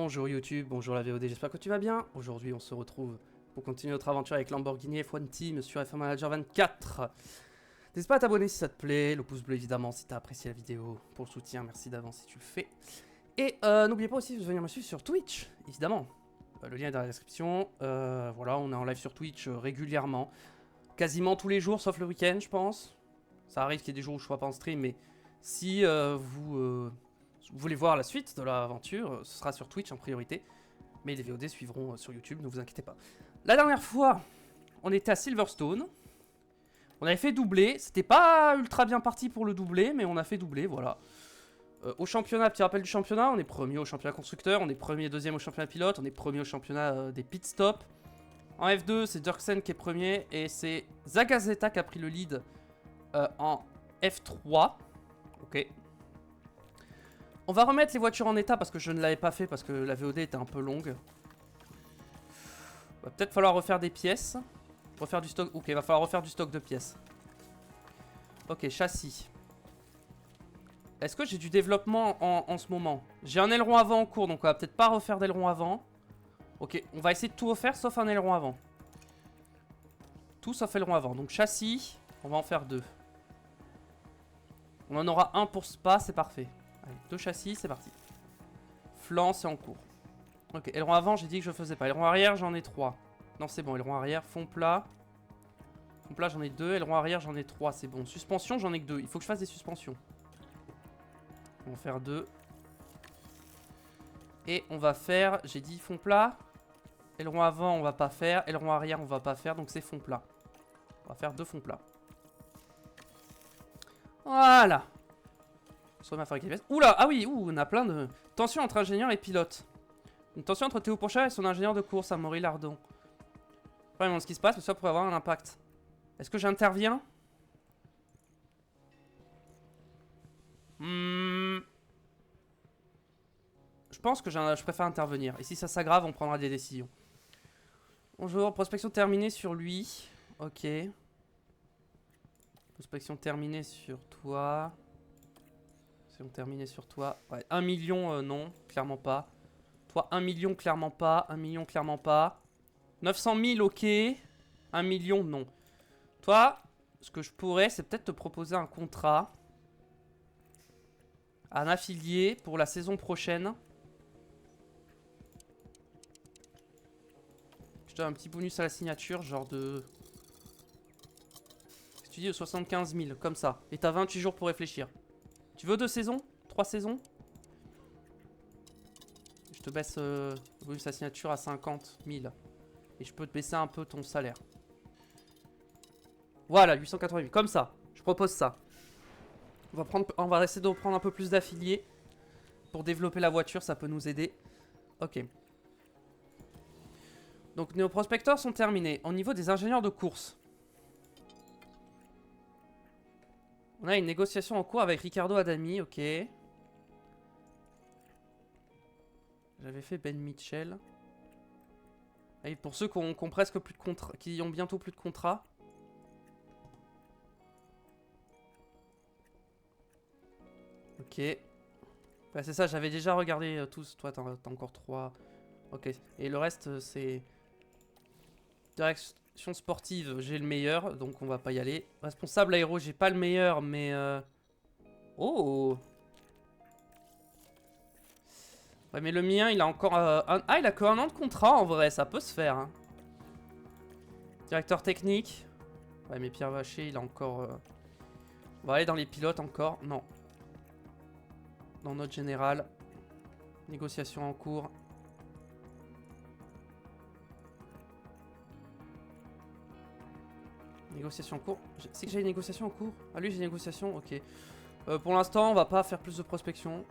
Bonjour YouTube, bonjour la VOD, j'espère que tu vas bien. Aujourd'hui on se retrouve pour continuer notre aventure avec Lamborghini F1 Team sur F1 Manager 24. N'hésite pas à t'abonner si ça te plaît, le pouce bleu évidemment si tu as apprécié la vidéo, pour le soutien, merci d'avance si tu le fais. Et n'oubliez pas aussi de venir me suivre sur Twitch, évidemment. Le lien est dans la description. Voilà, on est en live sur Twitch régulièrement. Quasiment tous les jours, sauf le week-end je pense. Ça arrive qu'il y ait des jours où je ne sois pas en stream, mais si vous voulez voir la suite de l'aventure, ce sera sur Twitch en priorité. Mais les VOD suivront sur YouTube, ne vous inquiétez pas. La dernière fois, on était à Silverstone. On avait fait doubler. C'était pas ultra bien parti pour le doubler, mais on a fait doubler, voilà. Au championnat, petit rappel du championnat, on est premier au championnat constructeur, on est premier et deuxième au championnat pilote, on est premier au championnat des pit stops. En F2, c'est Dirksen qui est premier et c'est Zagazeta qui a pris le lead en F3. Ok. On va remettre les voitures en état parce que je ne l'avais pas fait parce que la VOD était un peu longue. Va peut-être falloir refaire des pièces. Refaire du stock. Ok, va falloir refaire du stock de pièces. Ok, châssis. Est-ce que j'ai du développement en ce moment? J'ai un aileron avant en cours, donc on va peut-être pas refaire d'aileron avant. Ok, on va essayer de tout refaire sauf un aileron avant. Tout sauf aileron avant. Donc châssis, on va en faire deux. On en aura un pour Spa, c'est parfait. Allez, deux châssis, c'est parti. Flanc, c'est en cours. Ok, aileron avant, j'ai dit que je faisais pas. Aileron arrière, j'en ai 3. Non, c'est bon, aileron arrière, fond plat. Fond plat, j'en ai 2. Aileron arrière, j'en ai 3, c'est bon. Suspension, j'en ai que 2. Il faut que je fasse des suspensions. On va faire 2. Et on va faire, j'ai dit fond plat. Aileron avant, on va pas faire. Aileron arrière, on va pas faire, donc c'est fond plat. On va faire 2 fonds plats. Voilà. Sur ma fabrique de pièces. Oula, ah oui, on a plein de... Tension entre ingénieur et pilote. Une tension entre Théo Pourchard et son ingénieur de course, Amaury Lardon. Pas vraiment ce qui se passe, mais ça pourrait avoir un impact. Est-ce que j'interviens? Je pense que je préfère intervenir. Et si ça s'aggrave, on prendra des décisions. Bonjour, prospection terminée sur lui. Ok. Prospection terminée sur toi. C'est terminé sur toi. Ouais, 1 million, non, clairement pas. Toi, 1 million, clairement pas. 1 million, clairement pas. 900 000, ok. 1 million, non. Toi, ce que je pourrais, c'est peut-être te proposer un contrat. Un affilié pour la saison prochaine. Je te donne un petit bonus à la signature, genre de... Qu'est-ce que tu dis, de 75 000, comme ça. Et t'as 28 jours pour réfléchir. Tu veux 2 saisons? 3 saisons? Je te baisse le bonus à la signature à 50 000. Et je peux te baisser un peu ton salaire. Voilà, 888. Comme ça. Je propose ça. On va essayer de reprendre un peu plus d'affiliés. Pour développer la voiture, ça peut nous aider. Ok. Donc nos prospecteurs sont terminés. Au niveau des ingénieurs de course. On a une négociation en cours avec Ricardo Adami, ok. J'avais fait Ben Mitchell. Et pour ceux qui ont presque plus de contrat, qui ont bientôt plus de contrat. Ok. Bah, c'est ça, j'avais déjà regardé tous. Toi, t'as encore 3. Ok. Et le reste, c'est... Direction sportive, j'ai le meilleur, donc on va pas y aller. Responsable aéro, j'ai pas le meilleur, mais... Oh! Ouais, mais le mien, il a encore... Ah, il a que 1 an de contrat, en vrai, ça peut se faire. Hein. Directeur technique. Ouais, mais Pierre Vacher, il a encore... On va aller dans les pilotes encore. Non. Dans notre général. Négociation en cours. Négociation en cours. C'est que j'ai une négociation en cours? Ah, lui, j'ai une négociation, ok. Pour l'instant, on va pas faire plus de prospection.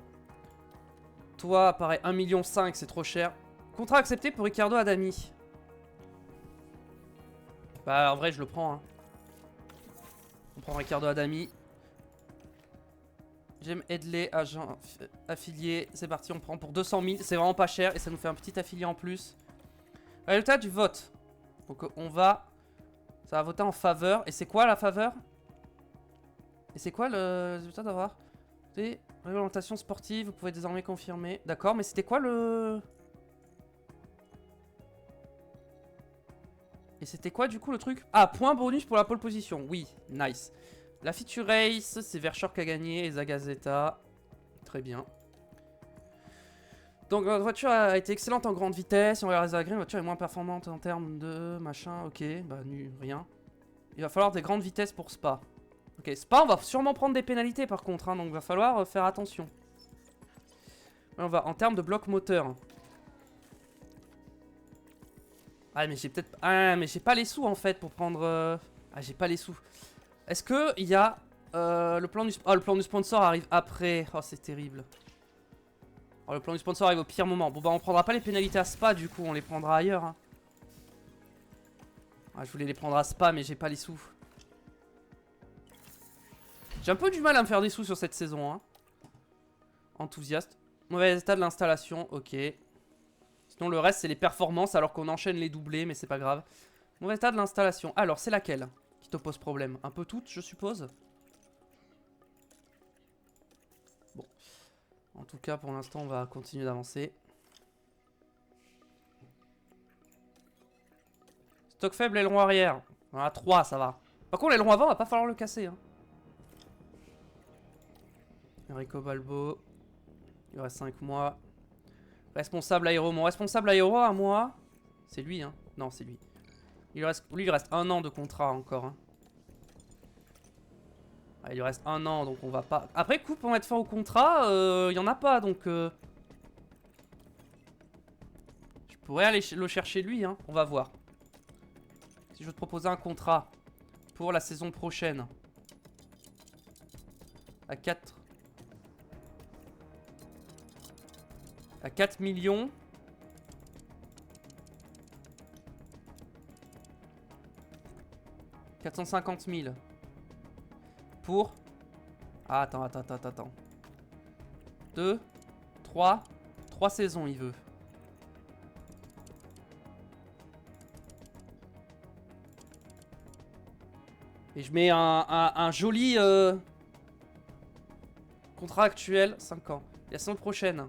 Toi, pareil, 1,5 million, c'est trop cher. Contrat accepté pour Ricardo Adami. Bah, en vrai, je le prends. Hein. On prend Ricardo Adami. J'aime Headley, agent affilié. C'est parti, on prend pour 200 000. C'est vraiment pas cher et ça nous fait un petit affilié en plus. Résultat du vote. Donc, on va... Ça va voter en faveur. Et c'est quoi la faveur? Et c'est quoi le résultat d'avoir? Réglementation sportive, vous pouvez désormais confirmer. D'accord, mais c'était quoi le... Et c'était quoi du coup le truc? Ah, point bonus pour la pole position. Oui, nice. La feature race, c'est Verschoor qui a gagné et Zagazeta. Très bien. Donc notre voiture a été excellente en grande vitesse. Si on regarde les agrès, la voiture est moins performante en termes de machin. Ok, bah rien. Il va falloir des grandes vitesses pour Spa. Ok, Spa, on va sûrement prendre des pénalités par contre, hein, donc il va falloir faire attention. On va en termes de bloc moteur. Ah mais j'ai peut-être... Ah mais j'ai pas les sous en fait pour prendre... Ah j'ai pas les sous. Est-ce que il y a... le plan du... Oh le plan du sponsor arrive après. Oh c'est terrible. Oh le plan du sponsor arrive au pire moment. Bon bah on prendra pas les pénalités à Spa du coup, on les prendra ailleurs. Hein. Ah, je voulais les prendre à Spa mais j'ai pas les sous. J'ai un peu du mal à me faire des sous sur cette saison. Hein. Enthousiaste. Mauvais état de l'installation, ok. Sinon le reste c'est les performances alors qu'on enchaîne les doublés mais c'est pas grave. Mauvais état de l'installation. Alors c'est laquelle qui te pose problème? Un peu toutes je suppose. Bon. En tout cas pour l'instant on va continuer d'avancer. Stock faible aileron arrière. Voilà 3 ça va. Par contre l'aileron avant va pas falloir le casser. Hein. Enrico Balbo. Il reste 5 mois. Responsable aéro. Mon responsable aéro à moi. C'est lui, hein. Non, c'est lui. Lui, il reste 1 an de contrat encore. Hein. Ah, il lui reste 1 an, donc on va pas... Après, coup, pour mettre fin au contrat, il y en a pas, donc... Je pourrais aller le chercher lui, hein. On va voir. Si je veux te proposer un contrat pour la saison prochaine. À 4... À 4 millions. « 450 000. Pour... Ah, attends. 2, 3 saisons, il veut. Et je mets un joli... contrat actuel, 5 ans. Et la saison prochaine...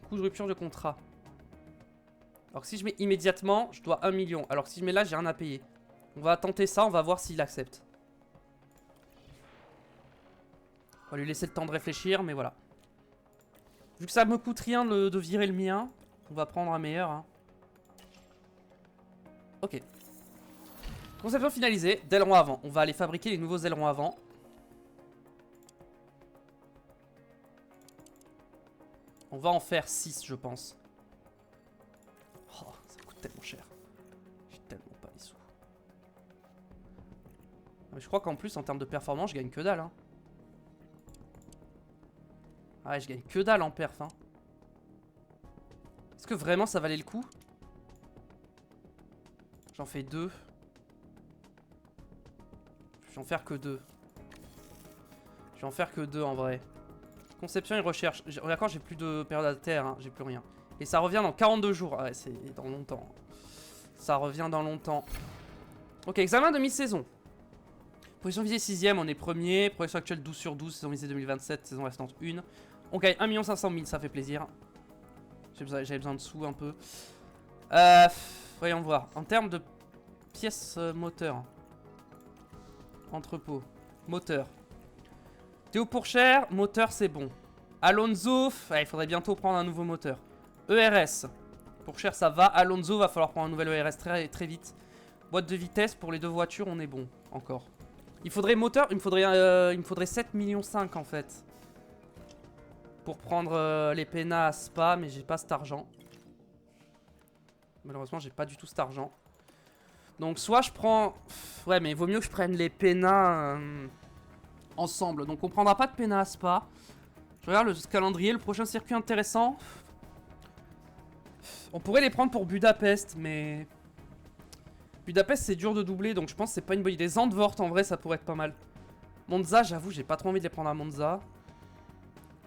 Coût de rupture de contrat. Alors que si je mets immédiatement, je dois 1 million. Alors que si je mets là, j'ai rien à payer. On va tenter ça, on va voir s'il accepte. On va lui laisser le temps de réfléchir, mais voilà. Vu que ça me coûte rien de virer le mien, on va prendre un meilleur. Hein. Ok. Conception finalisée, d'ailerons avant. On va aller fabriquer les nouveaux ailerons avant. On va en faire 6, je pense. Oh, ça coûte tellement cher. J'ai tellement pas les sous. Mais je crois qu'en plus, en termes de performance, je gagne que dalle. Hein. Ah ouais, je gagne que dalle en perf. Hein. Est-ce que vraiment ça valait le coup? J'en fais 2. Je vais en faire que 2. Je vais en faire que 2 en vrai. Conception et recherche. D'accord, j'ai plus de période à terre, hein, j'ai plus rien. Et ça revient dans 42 jours. Ah ouais, c'est dans longtemps. Ça revient dans longtemps. Ok, examen de mi-saison. Position visée 6ème, on est premier. Progression actuelle 12 sur 12, saison visée 2027, saison restante 1. On gagne 1 500 000, ça fait plaisir. J'avais besoin de sous un peu. Voyons voir. En termes de pièces moteur. Entrepôt. Moteur. Théo Pourchère, moteur c'est bon. Alonso, il faudrait bientôt prendre un nouveau moteur. ERS, Pourchère ça va. Alonso, va falloir prendre un nouvel ERS très vite. Boîte de vitesse, pour les 2 voitures, on est bon, encore. Il faudrait moteur, il me faudrait 7 millions 5 en fait. Pour prendre les pénas à Spa, mais j'ai pas cet argent. Malheureusement, j'ai pas du tout cet argent. Donc soit je prends... Ouais, mais il vaut mieux que je prenne les pénas... ensemble, donc on prendra pas de pénas à Spa. Je regarde le calendrier, le prochain circuit intéressant. On pourrait les prendre pour Budapest, mais... Budapest c'est dur de doubler, donc je pense que c'est pas une bonne idée. Zandvoort en vrai ça pourrait être pas mal. Monza, j'avoue, j'ai pas trop envie de les prendre à Monza.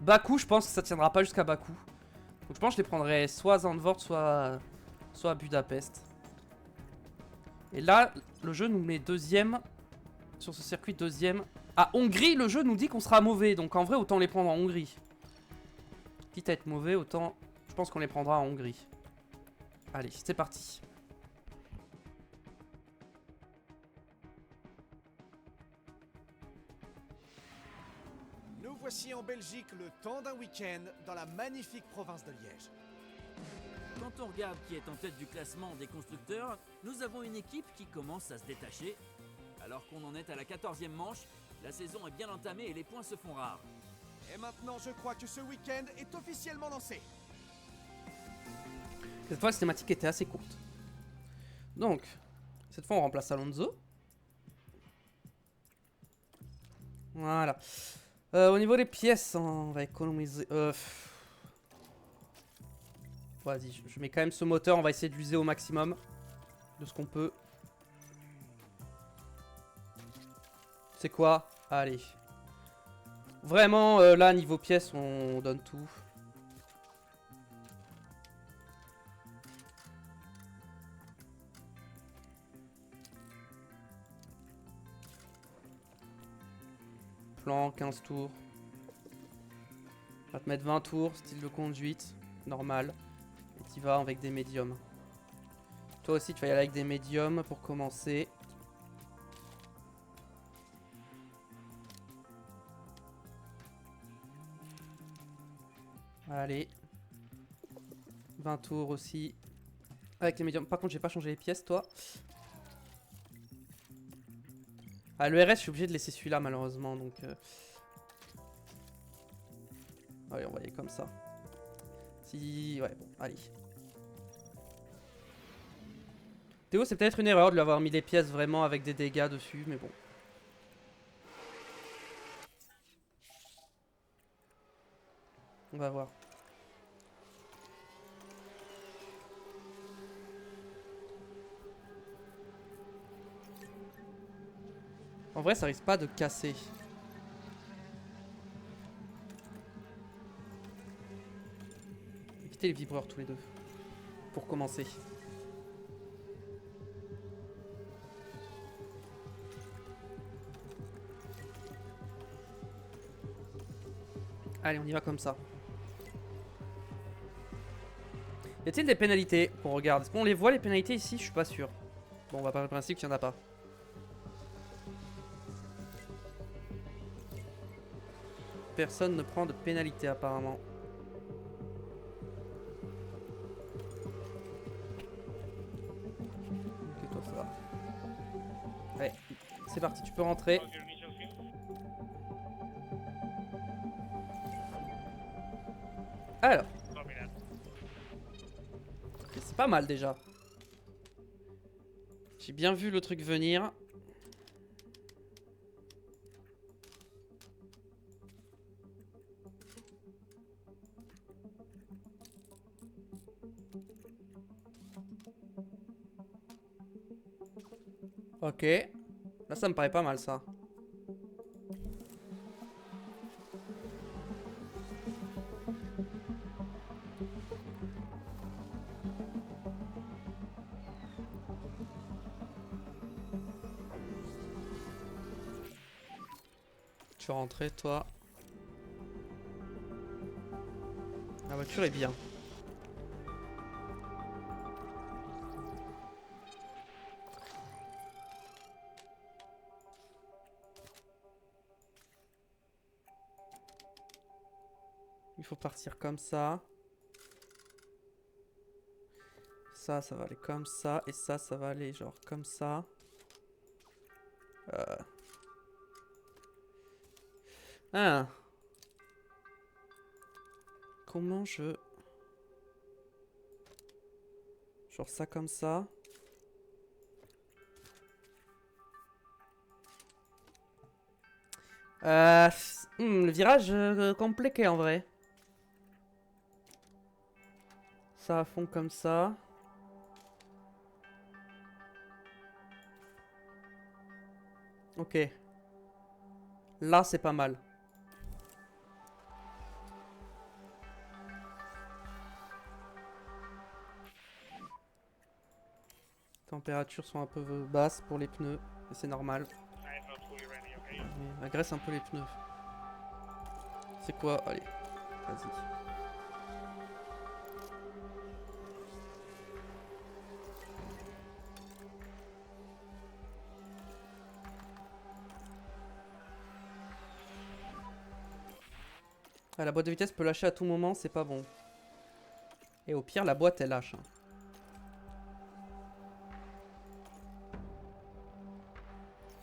Bakou, je pense que ça tiendra pas jusqu'à Bakou. Donc je pense que je les prendrais soit à Zandvoort, soit à Budapest. Et là, le jeu nous met deuxième. Sur ce circuit, deuxième. À Hongrie, le jeu nous dit qu'on sera mauvais. Donc en vrai, autant les prendre en Hongrie. Quitte à être mauvais, autant... Je pense qu'on les prendra en Hongrie. Allez, c'est parti. voici en Belgique le temps d'un week-end dans la magnifique province de Liège. Quand on regarde qui est en tête du classement des constructeurs, nous avons une équipe qui commence à se détacher. Alors qu'on en est à la 14e manche, la saison est bien entamée et les points se font rares. Et maintenant, je crois que ce week-end est officiellement lancé. Cette fois, la cinématique était assez courte. Donc, cette fois, on remplace Alonso. Voilà. Au niveau des pièces, on va économiser... Vas-y, je mets quand même ce moteur. On va essayer de l'user au maximum de ce qu'on peut. C'est quoi? Allez. Vraiment, là, niveau pièces, on donne tout. Plan, 15 tours. On va te mettre 20 tours, style de conduite, normal. Et tu vas avec des médiums. Toi aussi, tu vas y aller avec des médiums pour commencer. Allez. 20 tours aussi. Avec les médiums. Par contre, j'ai pas changé les pièces, toi. Ah, le RS, je suis obligé de laisser celui-là, malheureusement. Donc, allez, on va y aller comme ça. Si... Ouais, bon, allez. Théo, c'est peut-être une erreur de lui avoir mis des pièces vraiment avec des dégâts dessus, mais bon. On va voir. En vrai, ça risque pas de casser. Évitez les vibreurs tous les deux. Pour commencer. Allez, on y va comme ça. Y a-t-il des pénalités qu'on regarde? Est-ce qu'on les voit les pénalités ici? Je suis pas sûr. Bon, on va partir du principe qu'il n'y en a pas. Personne ne prend de pénalité apparemment. Ok, toi ça va. Allez, c'est parti, tu peux rentrer. Alors. Ok, c'est pas mal déjà. J'ai bien vu le truc venir. Ok. Là, ça me paraît pas mal, ça. Tu vas rentrer, toi. La voiture est bien. Il faut partir comme ça. Ça va aller comme ça. Et ça va aller genre comme ça. Ah. Comment je... Genre ça comme ça. Le virage compliqué en vrai. Ça à fond comme ça. Ok. Là c'est pas mal. Températures sont un peu basses pour les pneus. Et c'est normal. Agresse un peu les pneus. C'est quoi? Allez. Vas-y. Ouais, la boîte de vitesse peut lâcher à tout moment, c'est pas bon. Et au pire, la boîte, elle lâche. Hein.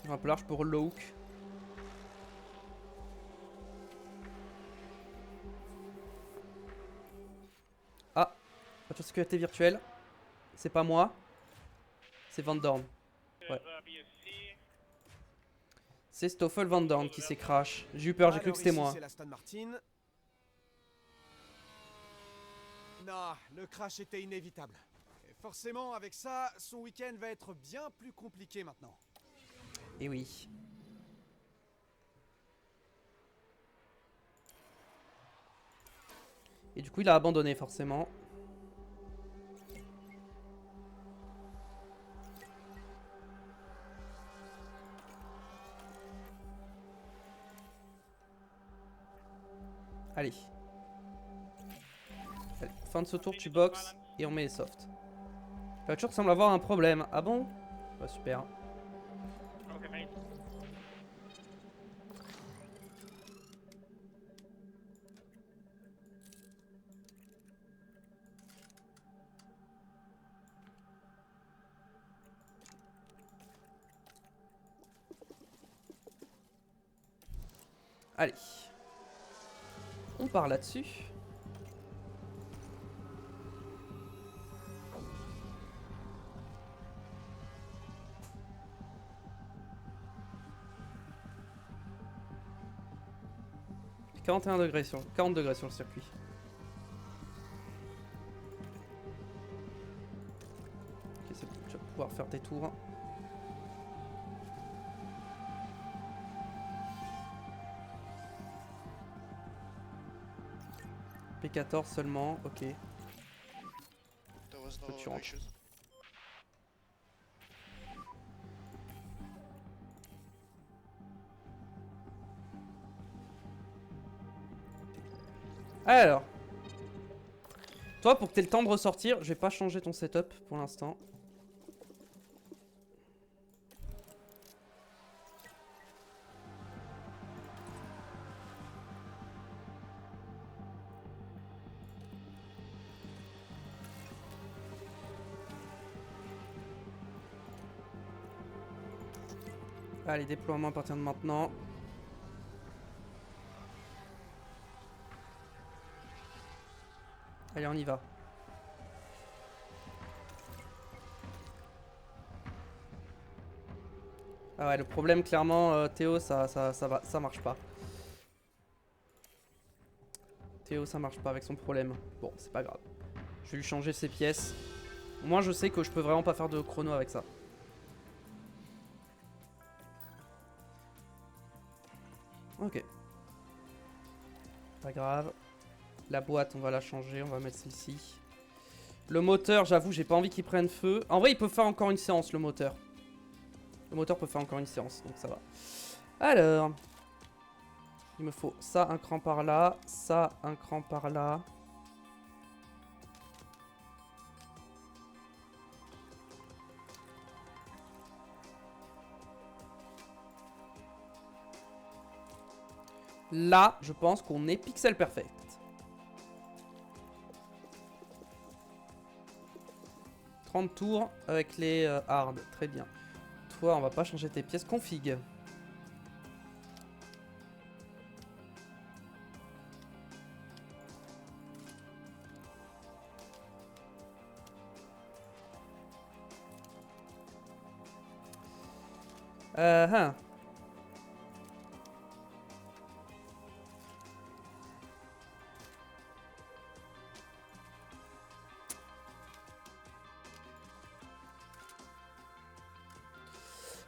Un peu large pour le hook. Ah, voiture de sécurité virtuelle. C'est pas moi. C'est Van Dorn. Ouais. C'est Stoffel Van Dorn qui s'est crash. J'ai eu peur, j'ai cru que c'était moi. C'est l'Aston Martin. Non, le crash était inévitable. Et forcément, avec ça, son week-end va être bien plus compliqué maintenant. Et oui. Et du coup, il a abandonné forcément. Allez. Allez, fin de ce tour, tu boxes et on met les softs. La voiture semble avoir un problème. Ah bon? Bah super. Allez. On part là-dessus. « 41 degrés sur, 40 degrés sur le circuit. » Ok, c'est bon, tu vas pouvoir faire tes tours. P14 seulement, ok. Toi, tu rentres. Alors. Toi, pour que tu aies le temps de ressortir, je vais pas changer ton setup pour l'instant. Allez, déploiement à partir de maintenant. Allez, on y va. Ah ouais, le problème, clairement, Théo, ça marche pas. Théo, ça marche pas avec son problème. Bon, c'est pas grave. Je vais lui changer ses pièces. Au moins, je sais que je peux vraiment pas faire de chrono avec ça. Ok. Pas grave. La boîte, on va la changer. On va mettre celle-ci. Le moteur, j'avoue, j'ai pas envie qu'il prenne feu. En vrai, il peut faire encore une séance, le moteur. Le moteur peut faire encore une séance, donc ça va. Alors. Il me faut ça, un cran par là. Ça, un cran par là. Là, je pense qu'on est pixel perfect. « 30 tours avec les hard. Très bien. Toi, on va pas changer tes pièces. Config. Hein.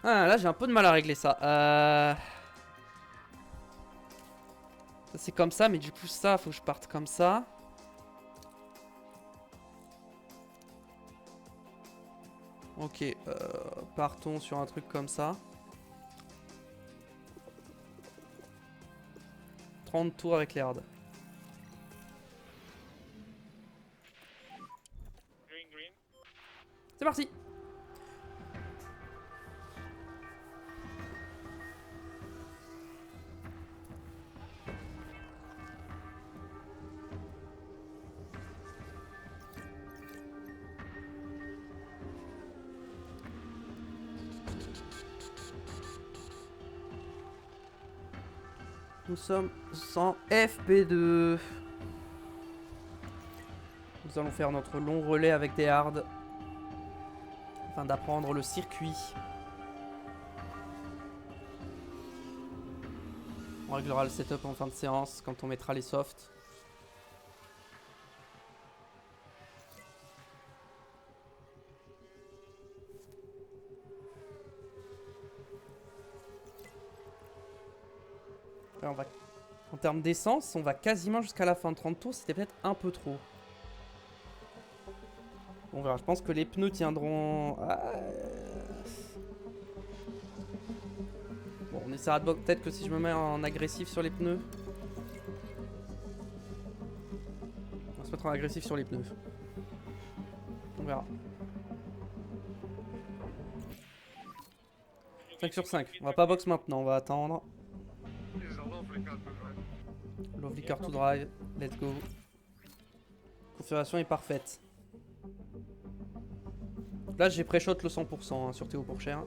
Ah, là, j'ai un peu de mal à régler ça. Ça, c'est comme ça, mais du coup, ça, faut que je parte comme ça. Ok, partons sur un truc comme ça. 30 tours avec les hards. C'est parti. Nous sommes sans FP2. Nous allons faire notre long relais avec des hards. Afin d'apprendre le circuit. On réglera le setup en fin de séance quand on mettra les softs. Alors en termes d'essence, on va quasiment jusqu'à la fin. 30 tours, c'était peut-être un peu trop. On verra, je pense que les pneus tiendront... Bon, on essaiera de voir peut-être que si je me mets en agressif sur les pneus. On va se mettre en agressif sur les pneus. On verra. 5 sur 5. On va pas box maintenant, on va attendre. Lovely car to drive. Let's go. Configuration est parfaite. Là j'ai pré-shot le 100% hein, sur Théo pour cher.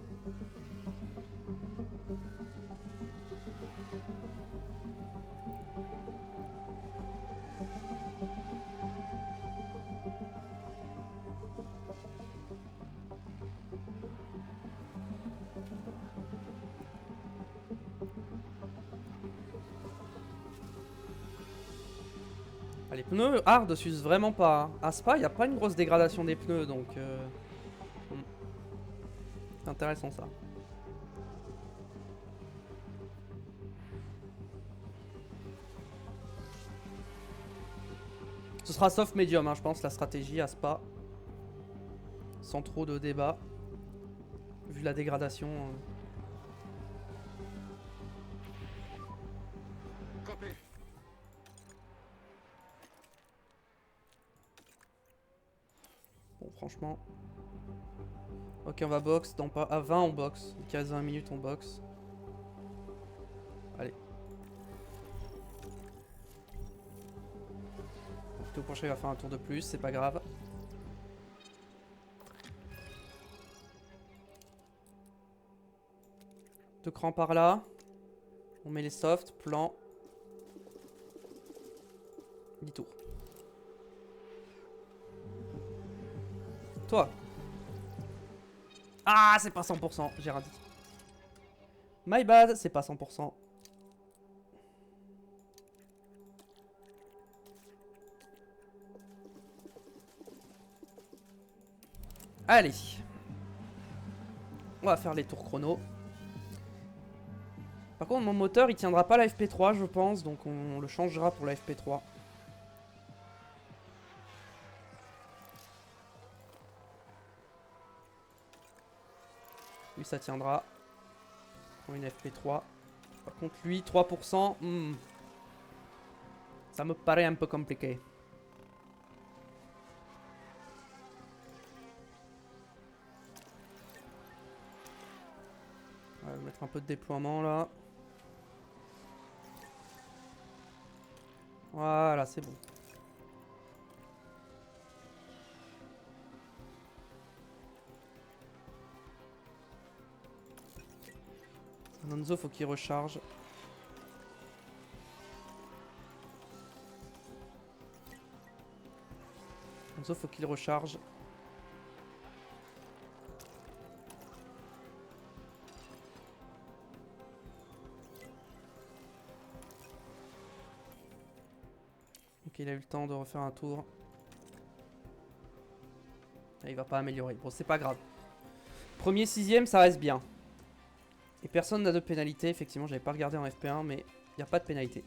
Les pneus hard s'usent vraiment pas. Hein. À Spa, il n'y a pas une grosse dégradation des pneus donc. C'est intéressant ça. Ce sera soft medium, hein, je pense, la stratégie à Spa. Sans trop de débat. Vu la dégradation. Bon, franchement. Ok, on va box. Dans pas... À 20, on boxe. 15-20 minutes, on boxe. Allez. Tout prochain, il va faire un tour de plus, c'est pas grave. Deux crans par là. On met les softs, plan. 10 tours. Toi. Ah, c'est pas 100%, j'ai raté. My bad, c'est pas 100%. Allez. On va faire les tours chrono. Par contre, mon moteur, il tiendra pas la FP3, je pense. Donc, on le changera pour la FP3. Lui, ça tiendra. Pour une FP3. Par contre, lui, 3%. Ça me paraît un peu compliqué. On va mettre un peu de déploiement là. Voilà, c'est bon. Alonso, faut qu'il recharge. Alonso, faut qu'il recharge. Ok, il a eu le temps de refaire un tour. Et il va pas améliorer. Bon, c'est pas grave. Premier, sixième, ça reste bien. Et personne n'a de pénalité. Effectivement, j'avais pas regardé en FP1, mais il n'y a pas de pénalité.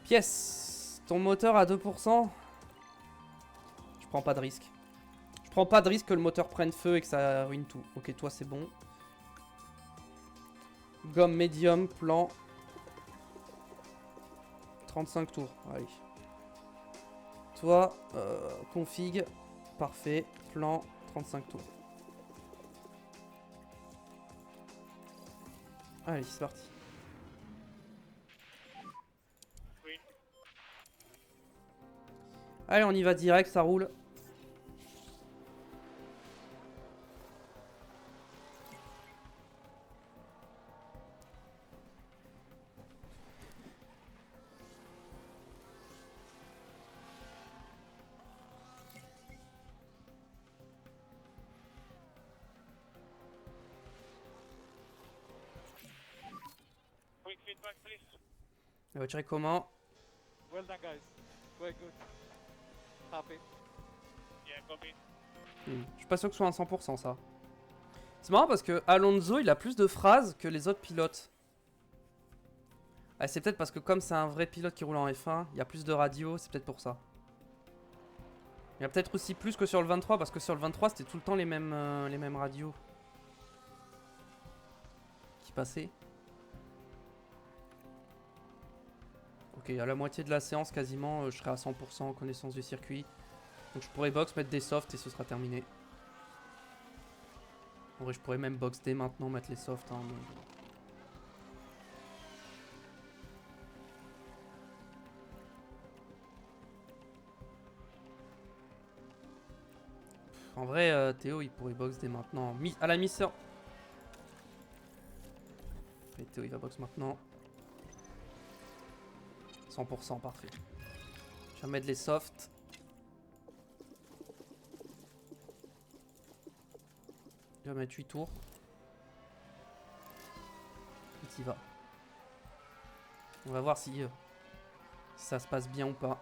Pièce. Ton moteur à 2%. Je prends pas de risque. Je prends pas de risque que le moteur prenne feu et que ça ruine tout. Ok, toi c'est bon. Gomme médium, plan. 35 tours. Allez. Toi, config. Parfait. Plan, 35 tours. Allez, c'est parti. Allez, on y va direct, ça roule. back, please. La voiture est comment? Well done, guys. Very good. Happy. Yeah, copy. Je suis pas sûr que ce soit un 100% ça. C'est marrant parce que Alonso il a plus de phrases que les autres pilotes. Ah, c'est peut-être parce que comme c'est un vrai pilote qui roule en F1, il y a plus de radio, c'est peut-être pour ça. Il y a peut-être aussi plus que sur le 23 parce que sur le 23 c'était tout le temps les mêmes radios qui passaient. Ok, à la moitié de la séance quasiment, je serai à 100% en connaissance du circuit. Donc je pourrais box, mettre des softs et ce sera terminé. En vrai je pourrais même box dès maintenant, mettre les softs. Hein, mais... En vrai, Théo il pourrait box dès maintenant. À la mi-séance. Et Théo il va box maintenant. 100% parfait. Je vais mettre les softs. Je vais mettre 8 tours. Et t'y vas. On va voir si ça se passe bien ou pas.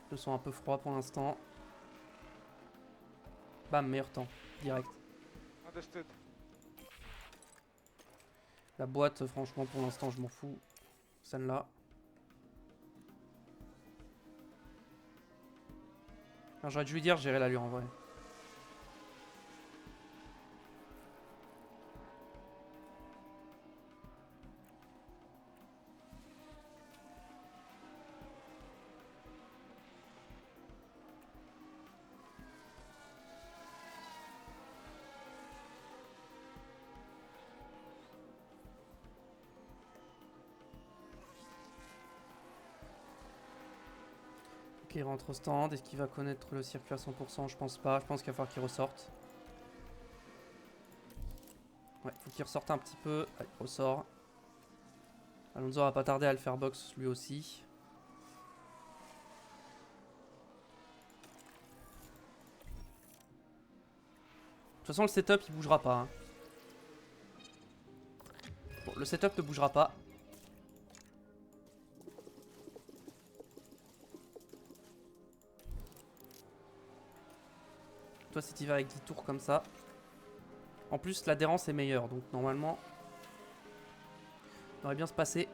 Le son un peu froid pour l'instant. Bam, meilleur temps. Direct. Understood. La boîte, franchement, pour l'instant, je m'en fous. Celle-là. J'aurais dû lui dire, gérer l'allure en vrai. Ok, il rentre au stand. Est-ce qu'il va connaître le circuit à 100%? Je pense pas. Je pense qu'il va falloir qu'il ressorte. Ouais, faut qu'il ressorte un petit peu. Allez, ressort. Alonso va pas tarder à le faire box lui aussi. De toute façon, le setup il bougera pas. Hein. Bon, le setup ne bougera pas. Toi, si tu vas avec 10 tours comme ça. En plus, l'adhérence est meilleure. Donc, normalement, ça devrait bien se passer.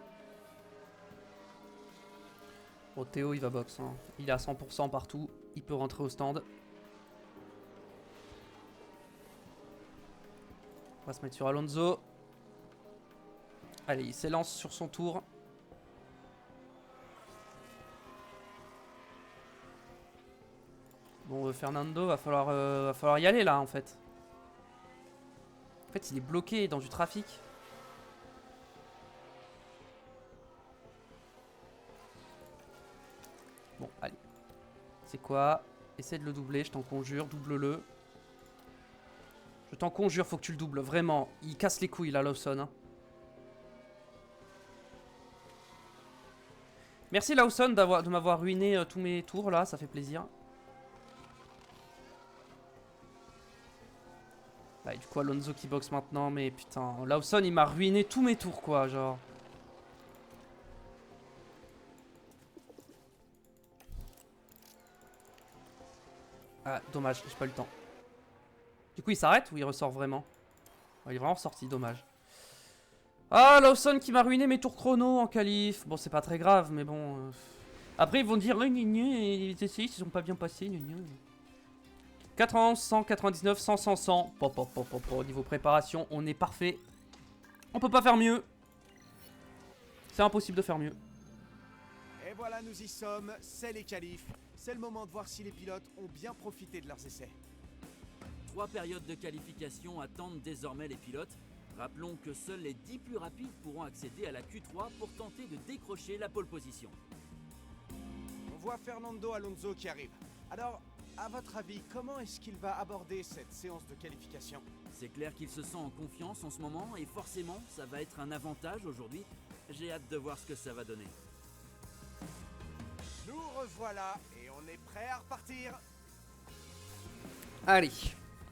Bon, Théo, il va box. Hein. Il est à 100% partout. Il peut rentrer au stand. On va se mettre sur Alonso. Allez, il s'élance sur son tour. Bon, Fernando, va falloir y aller là en fait. En fait, il est bloqué dans du trafic. Bon, allez. C'est quoi? Essaie de le doubler, je t'en conjure, double-le. Je t'en conjure, faut que tu le doubles, vraiment. Il casse les couilles là, Lawson. Hein. Merci Lawson de m'avoir ruiné tous mes tours là, ça fait plaisir. Bah, du coup, Alonso qui boxe maintenant, mais putain, Lawson il m'a ruiné tous mes tours quoi, genre. Ah, dommage, j'ai pas eu le temps. Du coup, il s'arrête ou il ressort vraiment? Oh, il est vraiment sorti, dommage. Ah, Lawson qui m'a ruiné mes tours chrono en qualif. Bon, c'est pas très grave, mais bon. Après, ils vont dire, les essais, ils sont pas bien passés. 91, 100, 99, 100, 100, 100. Au niveau préparation, on est parfait. On peut pas faire mieux. C'est impossible de faire mieux. Et voilà, nous y sommes, c'est les qualifs. C'est le moment de voir si les pilotes ont bien profité de leurs essais. 3 périodes de qualification attendent désormais les pilotes. Rappelons que seuls les 10 plus rapides pourront accéder à la Q3 pour tenter de décrocher la pole position. On voit Fernando Alonso qui arrive. Alors, à votre avis, comment est-ce qu'il va aborder cette séance de qualification? C'est clair qu'il se sent en confiance en ce moment et forcément, ça va être un avantage aujourd'hui. J'ai hâte de voir ce que ça va donner. Nous revoilà et on est prêt à repartir. Allez,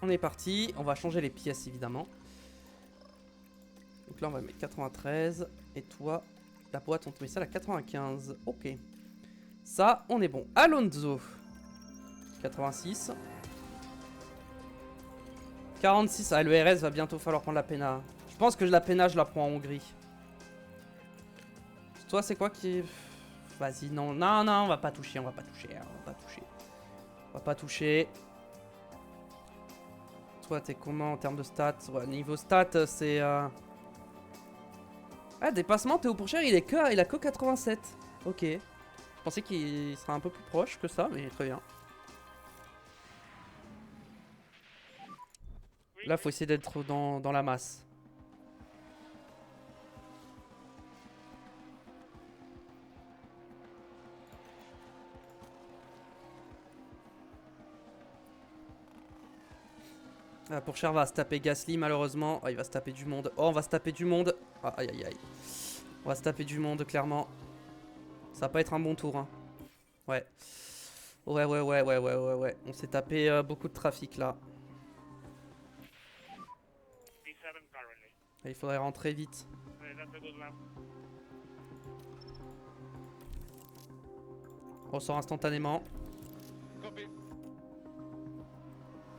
On est parti. On va changer les pièces évidemment. Donc là on va mettre 93. Et toi, la boîte on te met ça à 95. Ok. Ça, on est bon. Alonso. 86. 46. Ah, le RS va bientôt falloir prendre la Pena. Je pense que la Pena, je la prends en Hongrie. Toi, c'est quoi qui... Vas-y, non. Non, non, on va pas toucher. On va pas toucher. On va pas toucher. On va pas toucher. Toi, t'es comment en termes de stats? Ouais, niveau stats, c'est... Ah, dépassement, Théo Pourchère, il a que 87. Ok. Je pensais qu'il serait un peu plus proche que ça, mais très bien. Là, faut essayer d'être dans la masse. Ah, Pourchère va se taper Gasly, malheureusement. Oh, il va se taper du monde. Oh, on va se taper du monde. Ah, aïe, aïe, aïe. On va se taper du monde, clairement. Ça va pas être un bon tour, hein. Ouais. Ouais. On s'est tapé beaucoup de trafic, là. Il faudrait rentrer vite. On sort instantanément.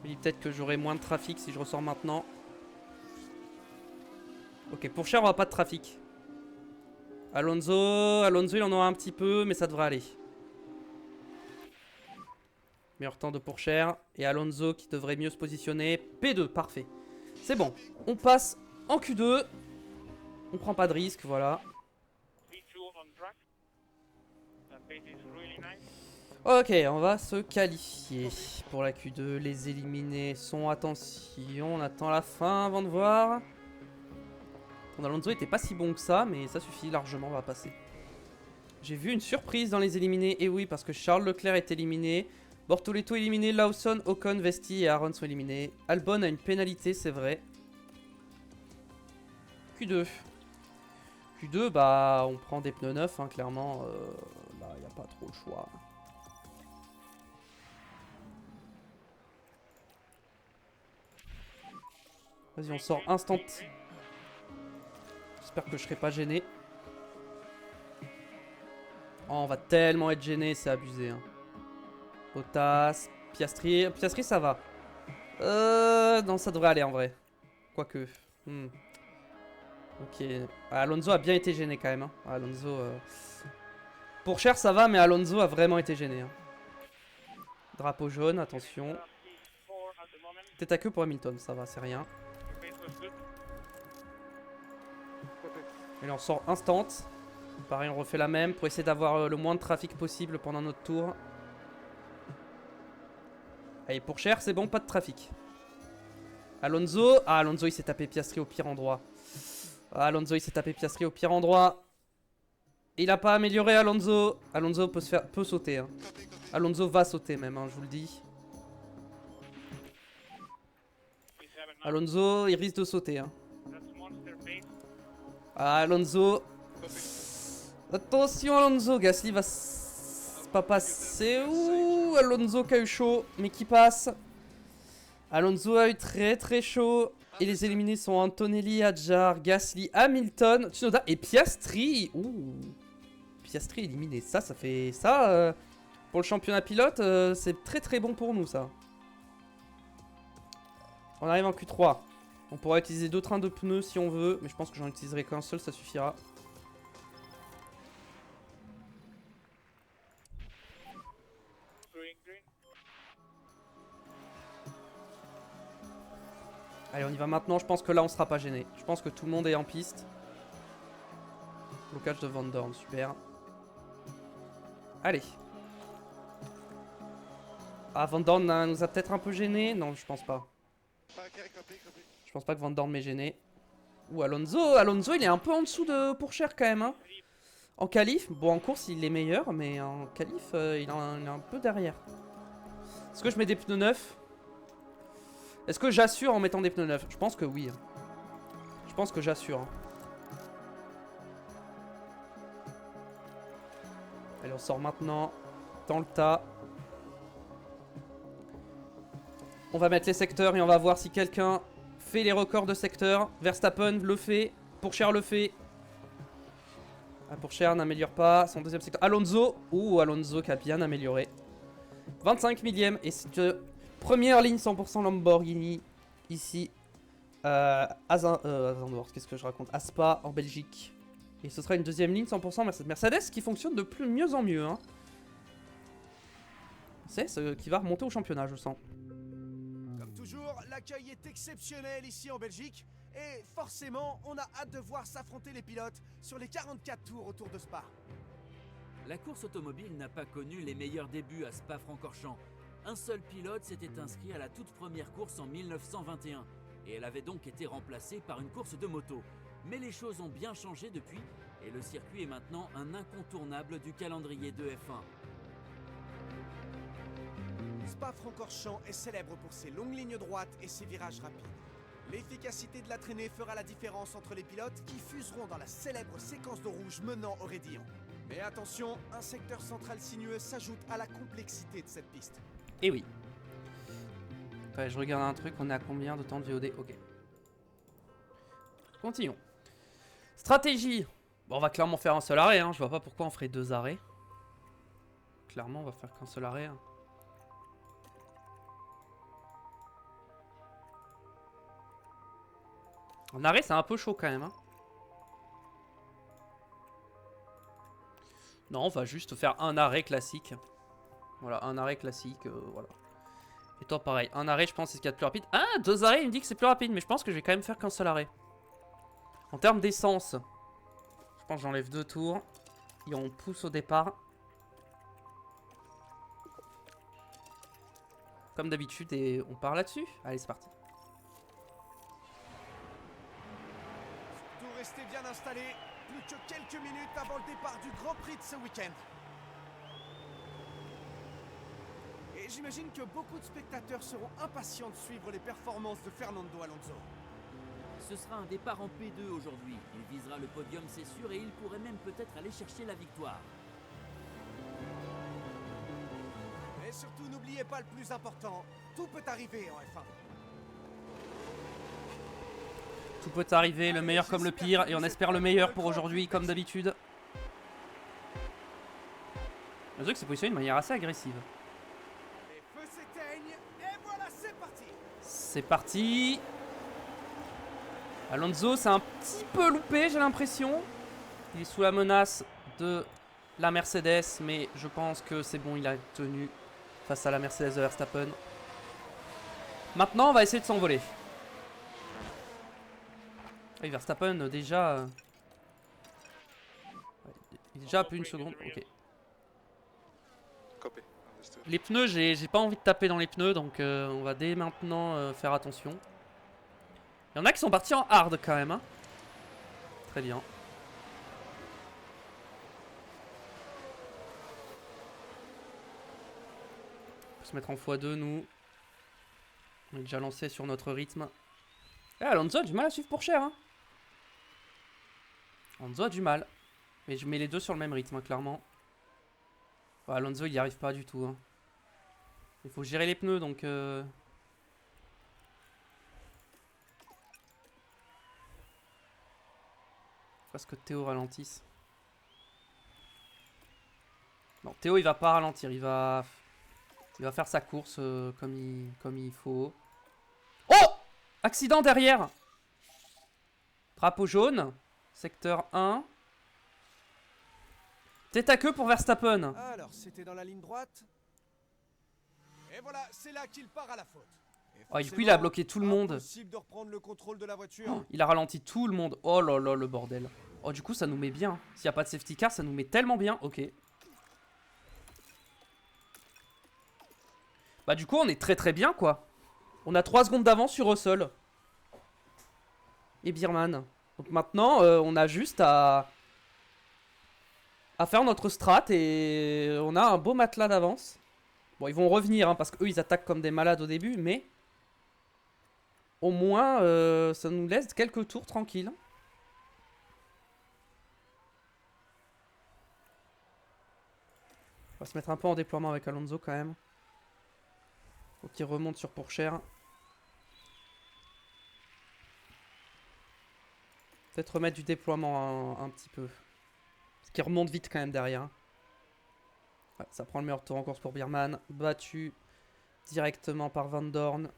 Il peut-être que j'aurai moins de trafic si je ressors maintenant. Ok, Pourchère, on aura pas de trafic. Alonso, il en aura un petit peu, mais ça devrait aller. Meilleur temps de Pourchère. Et Alonso qui devrait mieux se positionner. P2, parfait. C'est bon. On passe en Q2. On prend pas de risque, voilà. Ok, on va se qualifier pour la Q2. Les éliminés sont... Attention, on attend la fin avant de voir. Ton Alonso était pas si bon que ça, mais ça suffit largement, on va passer. J'ai vu une surprise dans les éliminés. Et oui, parce que Charles Leclerc est éliminé. Bortoletto éliminé, Lawson, Ocon, Vesti et Aaron sont éliminés. Albon a une pénalité, c'est vrai. Q2. Q2, bah, on prend des pneus neufs, hein, clairement. Bah, il n'y a pas trop le choix. Vas-y, on sort instant. J'espère que je serai pas gêné. Oh, on va tellement être gêné, c'est abusé. Hein. Bottas, Piastri. Piastri, ça va. Non, ça devrait aller en vrai. Quoique. Ok. Alonso a bien été gêné quand même. Hein. Alonso. Pourchère, ça va, mais Alonso a vraiment été gêné. Hein. Drapeau jaune, attention. Tête à queue pour Hamilton, ça va, c'est rien. Et là, on sort instant. Pareil, on refait la même pour essayer d'avoir le moins de trafic possible pendant notre tour. Allez, Pourchère, c'est bon, pas de trafic. Alonso. Ah, Alonso, il s'est tapé Piastri au pire endroit. Ah, Alonso, il s'est tapé Piastri au pire endroit. Il a pas amélioré Alonso. Alonso peut sauter. Hein. Alonso va sauter même, hein, je vous le dis. Alonso, il risque de sauter. Hein. Ah, Alonso. Attention, Alonso. Gasly va pas passer. Ouh, Alonso qui a eu chaud, mais qui passe. Alonso a eu très chaud. Et les éliminés sont Antonelli, Hadjar, Gasly, Hamilton, Tsunoda et Piastri. Ouh. Piastri éliminé. Ça fait ça. Pour le championnat pilote, c'est très bon pour nous, ça. On arrive en Q3. On pourra utiliser 2 trains de pneus si on veut, mais je pense que j'en utiliserai qu'un seul, ça suffira. Allez, on y va maintenant. Je pense que là, on sera pas gêné. Je pense que tout le monde est en piste. Blocage de Van Dorn, super. Allez. Ah, Van Dorn nous a peut-être un peu gêné. Non, je pense pas. Je pense pas que Van Dorn m'ait gêné. Ouh, Alonso, il est un peu en dessous de Pourchère quand même. Hein. En qualif, bon, en course, il est meilleur, mais en qualif, il est un peu derrière. Est-ce que je mets des pneus neufs? Est-ce que j'assure en mettant des pneus neufs? Je pense que oui. Je pense que j'assure. Allez, on sort maintenant. Dans le tas. On va mettre les secteurs et on va voir si quelqu'un fait les records de secteurs. Verstappen le fait. Pourchaire le fait. Ah, Pourchaire n'améliore pas son deuxième secteur. Alonso. Ouh, Alonso qui a bien amélioré. 25 millième. Et c'est première ligne 100% Lamborghini. Ici. À Zandvoort. Qu'est-ce que je raconte? À Spa, en Belgique. Et ce sera une deuxième ligne 100% Mercedes qui fonctionne de mieux en mieux. Hein. C'est ce qui va remonter au championnat, je sens. Comme toujours, l'accueil est exceptionnel ici en Belgique. Et forcément, on a hâte de voir s'affronter les pilotes sur les 44 tours autour de Spa. La course automobile n'a pas connu les meilleurs débuts à Spa-Francorchamps. Un seul pilote s'était inscrit à la toute première course en 1921. Et elle avait donc été remplacée par une course de moto. Mais les choses ont bien changé depuis, et le circuit est maintenant un incontournable du calendrier de F1. Spa-Francorchamps est célèbre pour ses longues lignes droites et ses virages rapides. L'efficacité de la traînée fera la différence entre les pilotes qui fuseront dans la célèbre séquence de rouge menant au Raidillon. Mais attention, un secteur central sinueux s'ajoute à la complexité de cette piste. Et oui. Ouais, je regarde un truc, on est à combien de temps de VOD? Ok. Continuons. Stratégie. Bon, on va clairement faire un seul arrêt, hein. Je vois pas pourquoi on ferait 2 arrêts. Clairement, on va faire qu'un seul arrêt. Hein. En arrêt, c'est un peu chaud quand même. Hein. Non, on va juste faire un arrêt classique. Voilà, un arrêt classique. Voilà. Et toi, pareil. Un arrêt, je pense, c'est ce qu'il y a de plus rapide. Ah, 2 arrêts, il me dit que c'est plus rapide. Mais je pense que je vais quand même faire qu'un seul arrêt. En termes d'essence, je pense que j'enlève 2 tours. Et on pousse au départ. Comme d'habitude, et on part là-dessus. Allez, c'est parti. Tout restez bien installé. Plus que quelques minutes avant le départ du Grand Prix de ce week-end. Et j'imagine que beaucoup de spectateurs seront impatients de suivre les performances de Fernando Alonso. Ce sera un départ en P2 aujourd'hui. Il visera le podium, c'est sûr, et il pourrait même peut-être aller chercher la victoire. Mais surtout, n'oubliez pas le plus important. Tout peut arriver en F1. Tout peut arriver, le meilleur comme le pire. Et on espère le meilleur pour aujourd'hui, comme d'habitude. Le truc, c'est positionné de manière assez agressive. Les feux s'éteignent, et voilà, c'est parti. C'est parti. Alonso, c'est un petit peu loupé, j'ai l'impression. Il est sous la menace de la Mercedes, mais je pense que c'est bon, il a tenu face à la Mercedes de Verstappen. Maintenant, on va essayer de s'envoler. Oui, Verstappen, déjà... ouais, il est déjà à plus d'une seconde. Ok. Les pneus, j'ai pas envie de taper dans les pneus, donc on va dès maintenant faire attention. Il y en a qui sont partis en hard quand même. Hein. Très bien. On peut se mettre en x2 nous. On est déjà lancé sur notre rythme. Eh, Alonso a du mal à suivre pour cher. Hein. Alonso a du mal. Mais je mets les deux sur le même rythme, hein, clairement. Ouais, Alonso il n'y arrive pas du tout. Hein. Il faut gérer les pneus donc... Parce que Théo ralentisse. Non, Théo il va pas ralentir, il va faire sa course comme il faut. Oh! Accident derrière! Drapeau jaune, secteur 1. Tête à queue pour Verstappen. Alors, c'était dans la ligne droite. Et voilà, c'est là qu'il part à la faute. Oh, du coup, il a bloqué tout le monde. Impossible de reprendre le contrôle de la voiture. Oh, il a ralenti tout le monde. Oh là là, le bordel. Oh, du coup, ça nous met bien. S'il n'y a pas de safety car, ça nous met tellement bien. Ok. Bah, du coup, on est très très bien, quoi. On a 3 secondes d'avance sur Russell. Et Birman. Donc maintenant, on a juste à faire notre strat et on a un beau matelas d'avance. Bon, ils vont revenir, hein, parce qu'eux, ils attaquent comme des malades au début, mais... Au moins, ça nous laisse quelques tours tranquilles. On va se mettre un peu en déploiement avec Alonso quand même. Faut qu'il remonte sur Pourchère. Peut-être remettre du déploiement un petit peu. Parce qu'il remonte vite quand même derrière. Ouais, ça prend le meilleur tour en course pour Biermann. Battu directement par Van Dorn.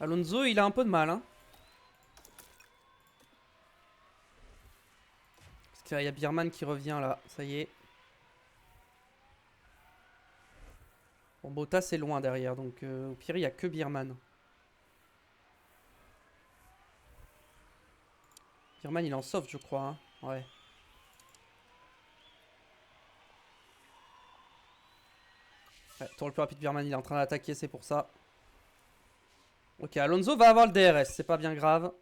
Alonso, il a un peu de mal, hein. Parce qu'il y a Biermann qui revient là, ça y est. Bon, Bottas c'est loin derrière, donc au pire il n'y a que Biermann. Biermann il est en soft je crois, hein. Ouais. Ouais, tour le plus rapide Biermann, il est en train d'attaquer, c'est pour ça. Ok, Alonso va avoir le DRS, c'est pas bien grave.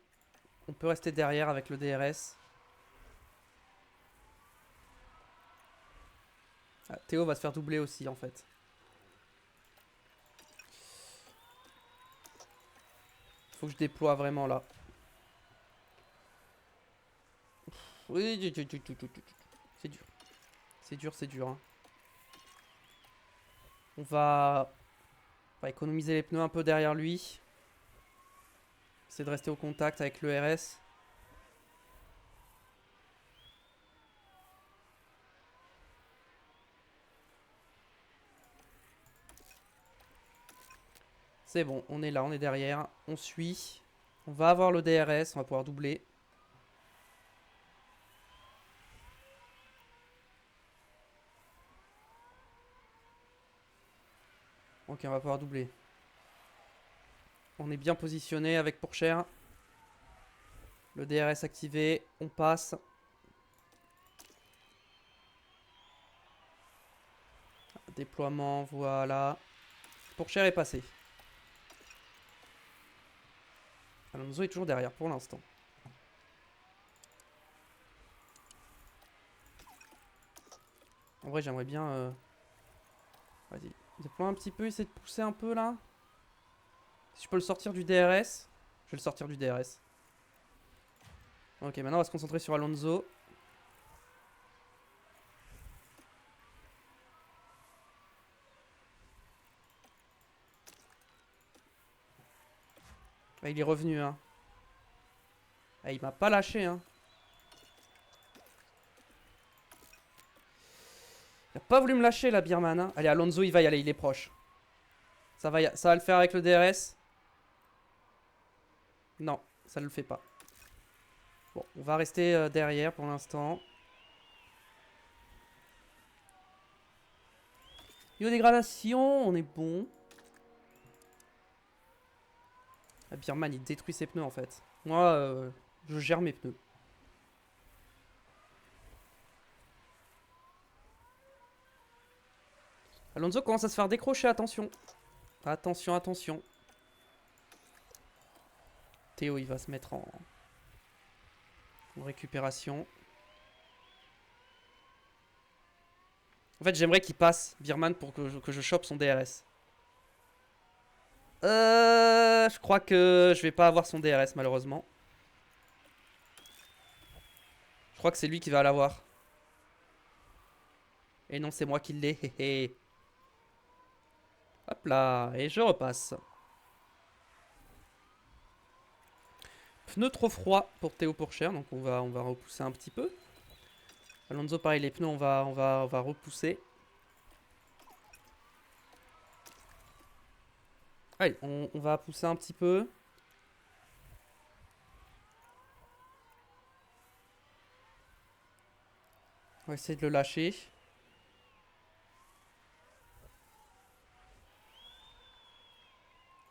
On peut rester derrière avec le DRS. Ah, Théo va se faire doubler aussi en fait. Faut que je déploie vraiment là. Oui, c'est dur. C'est dur. Hein. On va économiser les pneus un peu derrière lui. Essayer de rester au contact avec le RS. C'est bon, on est là, on est derrière. On suit. On va avoir le DRS, on va pouvoir doubler. Ok, on va pouvoir doubler. On est bien positionné avec Pourchère. Le DRS activé, on passe. Déploiement, voilà. Pourchère est passé. Alonso est toujours derrière pour l'instant. En vrai, j'aimerais bien... Vas-y, déploie un petit peu, essayer de pousser un peu là. Si je peux le sortir du DRS, je vais le sortir du DRS. Ok, maintenant on va se concentrer sur Alonso. Ah, il est revenu, hein. Ah, il m'a pas lâché, hein. Il a pas voulu me lâcher, la Biermann. Hein. Allez, Alonso, il va y aller, il est proche. Ça va le faire avec le DRS. Non, ça ne le fait pas. Bon, on va rester derrière pour l'instant. Niveau dégradation, on est bon. La Biermann, il détruit ses pneus en fait. Moi, je gère mes pneus. Alonso commence à se faire décrocher, attention. Attention, attention. Théo, il va se mettre en récupération. En fait, j'aimerais qu'il passe, Biermann, pour que je chope son DRS. Je crois que je vais pas avoir son DRS, malheureusement. Je crois que c'est lui qui va l'avoir. Et non, c'est moi qui l'ai. Hop là, et je repasse. Pneus trop froid pour Théo Pourchère, donc on va repousser un petit peu. Alonso, pareil, les pneus, on va repousser. Allez, on va pousser un petit peu. On va essayer de le lâcher.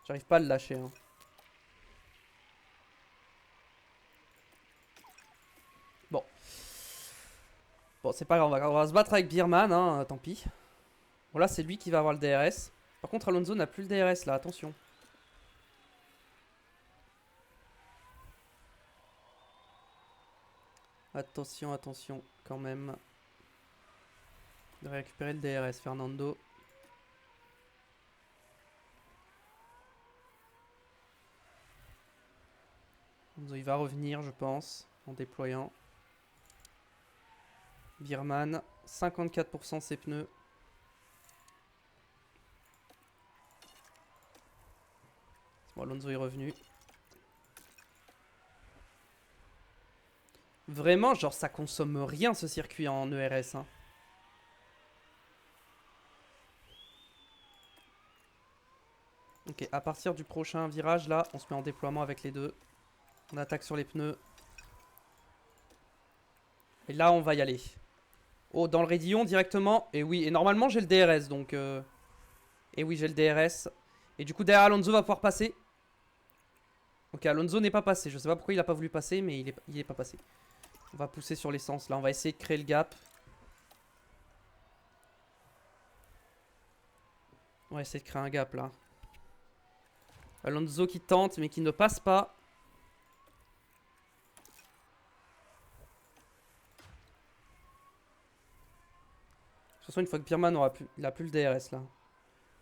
J'arrive pas à le lâcher. Hein. Bon. Bon, c'est pas grave, on va se battre avec Biermann, hein, tant pis. Bon, là, c'est lui qui va avoir le DRS. Par contre, Alonso n'a plus le DRS, là, attention. Attention, attention, quand même. De récupérer le DRS, Fernando. Il va revenir, je pense, en déployant. Birman, 54% ses pneus. Bon, Alonso est revenu. Vraiment, genre, ça consomme rien ce circuit en ERS. Hein. Ok, à partir du prochain virage, là, on se met en déploiement avec les deux. On attaque sur les pneus. Et là, on va y aller. Oh, dans le raidillon directement. Et oui, et normalement, j'ai le DRS, donc... Et oui, j'ai le DRS. Et du coup, derrière, Alonso va pouvoir passer. Ok, Alonso n'est pas passé. Je sais pas pourquoi il a pas voulu passer, mais il est pas passé. On va pousser sur l'essence. Là, on va essayer de créer le gap. On va essayer de créer un gap, là. Alonso qui tente, mais qui ne passe pas. De toute façon, une fois que Birman aura plus, il a plus le DRS, là.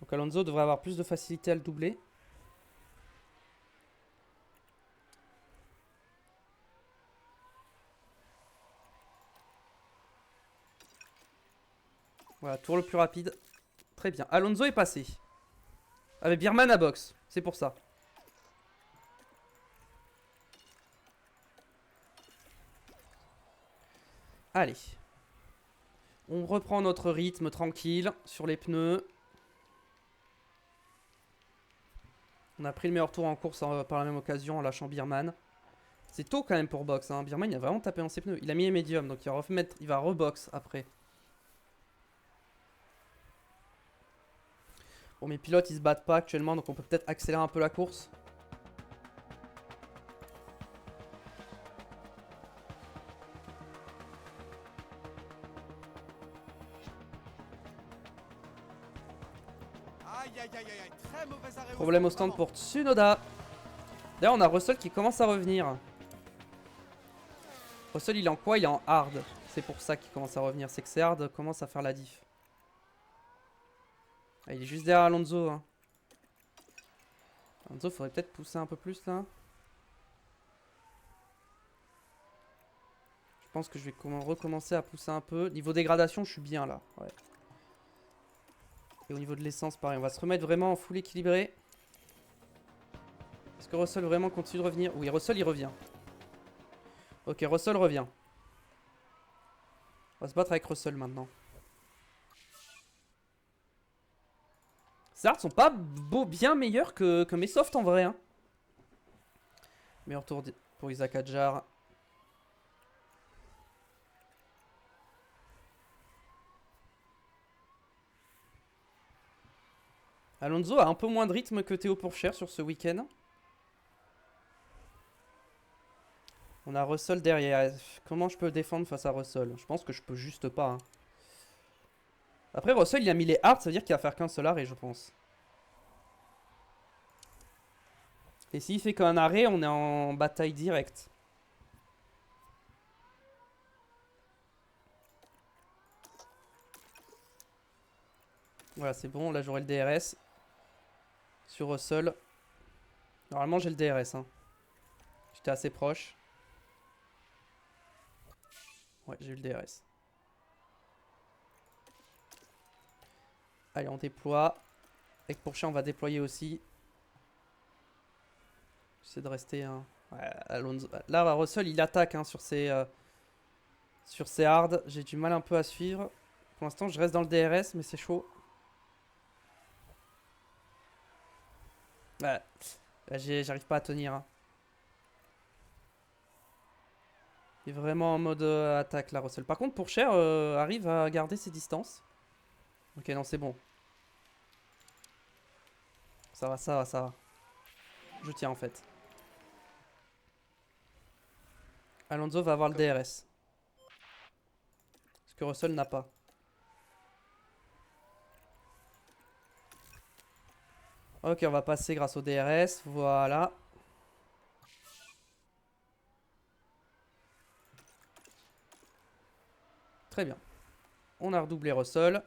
Donc Alonso devrait avoir plus de facilité à le doubler. Voilà, tour le plus rapide. Très bien. Alonso est passé. Avec Birman à box. C'est pour ça. Allez. On reprend notre rythme tranquille sur les pneus. On a pris le meilleur tour en course par la même occasion en lâchant Birman. C'est tôt quand même pour box. Hein. Birman il a vraiment tapé dans ses pneus. Il a mis les médiums donc il va rebox après. Bon, mes pilotes ils se battent pas actuellement donc on peut peut-être accélérer un peu la course. Aïe aïe aïe aïe, très mauvais arrêt. Problème au stand pour Tsunoda. D'ailleurs on a Russell qui commence à revenir. Russell il est en quoi? Il est en hard. C'est pour ça qu'il commence à revenir. C'est que c'est hard commence à faire la diff. Ah, il est juste derrière Alonso. Hein. Alonso faudrait peut-être pousser un peu plus là. Je pense que je vais recommencer à pousser un peu. Niveau dégradation je suis bien là. Ouais. Et au niveau de l'essence pareil. On va se remettre vraiment en full équilibré. Est-ce que Russell vraiment continue de revenir? Oui, Russell il revient. Ok, Russell revient. On va se battre avec Russell maintenant. Ces hards sont pas bien meilleurs que mes softs en vrai. Hein. Meilleur tour pour Isaac Adjar. Alonso a un peu moins de rythme que Théo Pourchaire sur ce week-end. On a Russell derrière. Comment je peux défendre face à Russell? Je pense que je peux juste pas. Hein. Après, Russell, il a mis les hards, ça veut dire qu'il va faire qu'un seul arrêt, je pense. Et s'il fait qu'un arrêt, on est en bataille directe. Voilà, c'est bon. Là, j'aurai le DRS. Sur Russell. Normalement, j'ai le DRS. Hein. J'étais assez proche. Ouais, j'ai eu le DRS. Allez, on déploie. Avec Pourchaire, on va déployer aussi. J'essaie de rester... Hein. Ouais, Alonso. Là, Russell, il attaque hein, sur ses hards. J'ai du mal un peu à suivre. Pour l'instant, je reste dans le DRS, mais c'est chaud. Ouais. J'arrive pas à tenir. Hein. Il est vraiment en mode attaque, là, Russell. Par contre, Pourchaire arrive à garder ses distances. Ok, non, c'est bon. Ça va, ça va, ça va. Je tiens, en fait. Alonso va avoir le DRS. Ce que Russell n'a pas. Ok, on va passer grâce au DRS. Voilà. Très bien. On a redoublé Russell.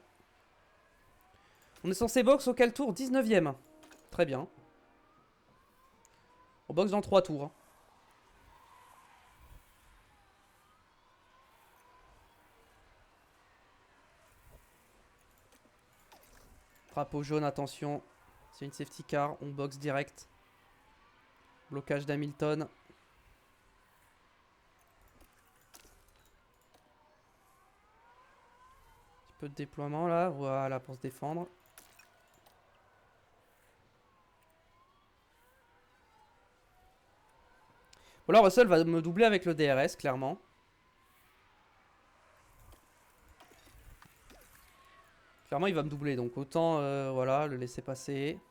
On est censé box auquel tour? 19ème. Très bien. On boxe dans 3 tours. Drapeau jaune, attention. C'est une safety car, on boxe direct. Blocage d'Hamilton. Petit peu de déploiement là, voilà, pour se défendre. Bon là, Russell va me doubler avec le DRS, clairement. Clairement, il va me doubler, donc autant voilà, le laisser passer.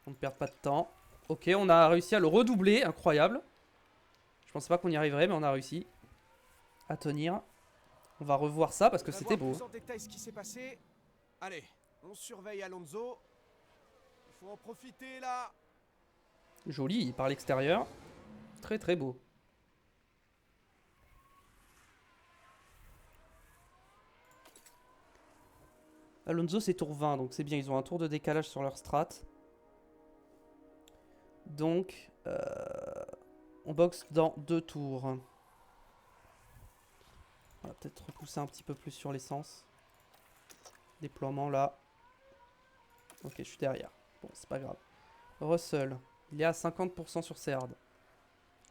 On ne perd pas de temps. Ok, on a réussi à le redoubler, incroyable. Je pensais pas qu'on y arriverait, mais on a réussi à tenir. On va revoir ça parce que c'était beau. Plus en détail ce qui s'est passé. Allez, on surveille Alonso. Il faut en profiter là. Joli, par l'extérieur. Très très beau. Alonso c'est tour 20, donc c'est bien, ils ont un tour de décalage sur leur strat. Donc, on boxe dans 2 tours. On va peut-être repousser un petit peu plus sur l'essence. Déploiement là. Ok, je suis derrière. Bon, c'est pas grave. Russell, il est à 50% sur ses hard.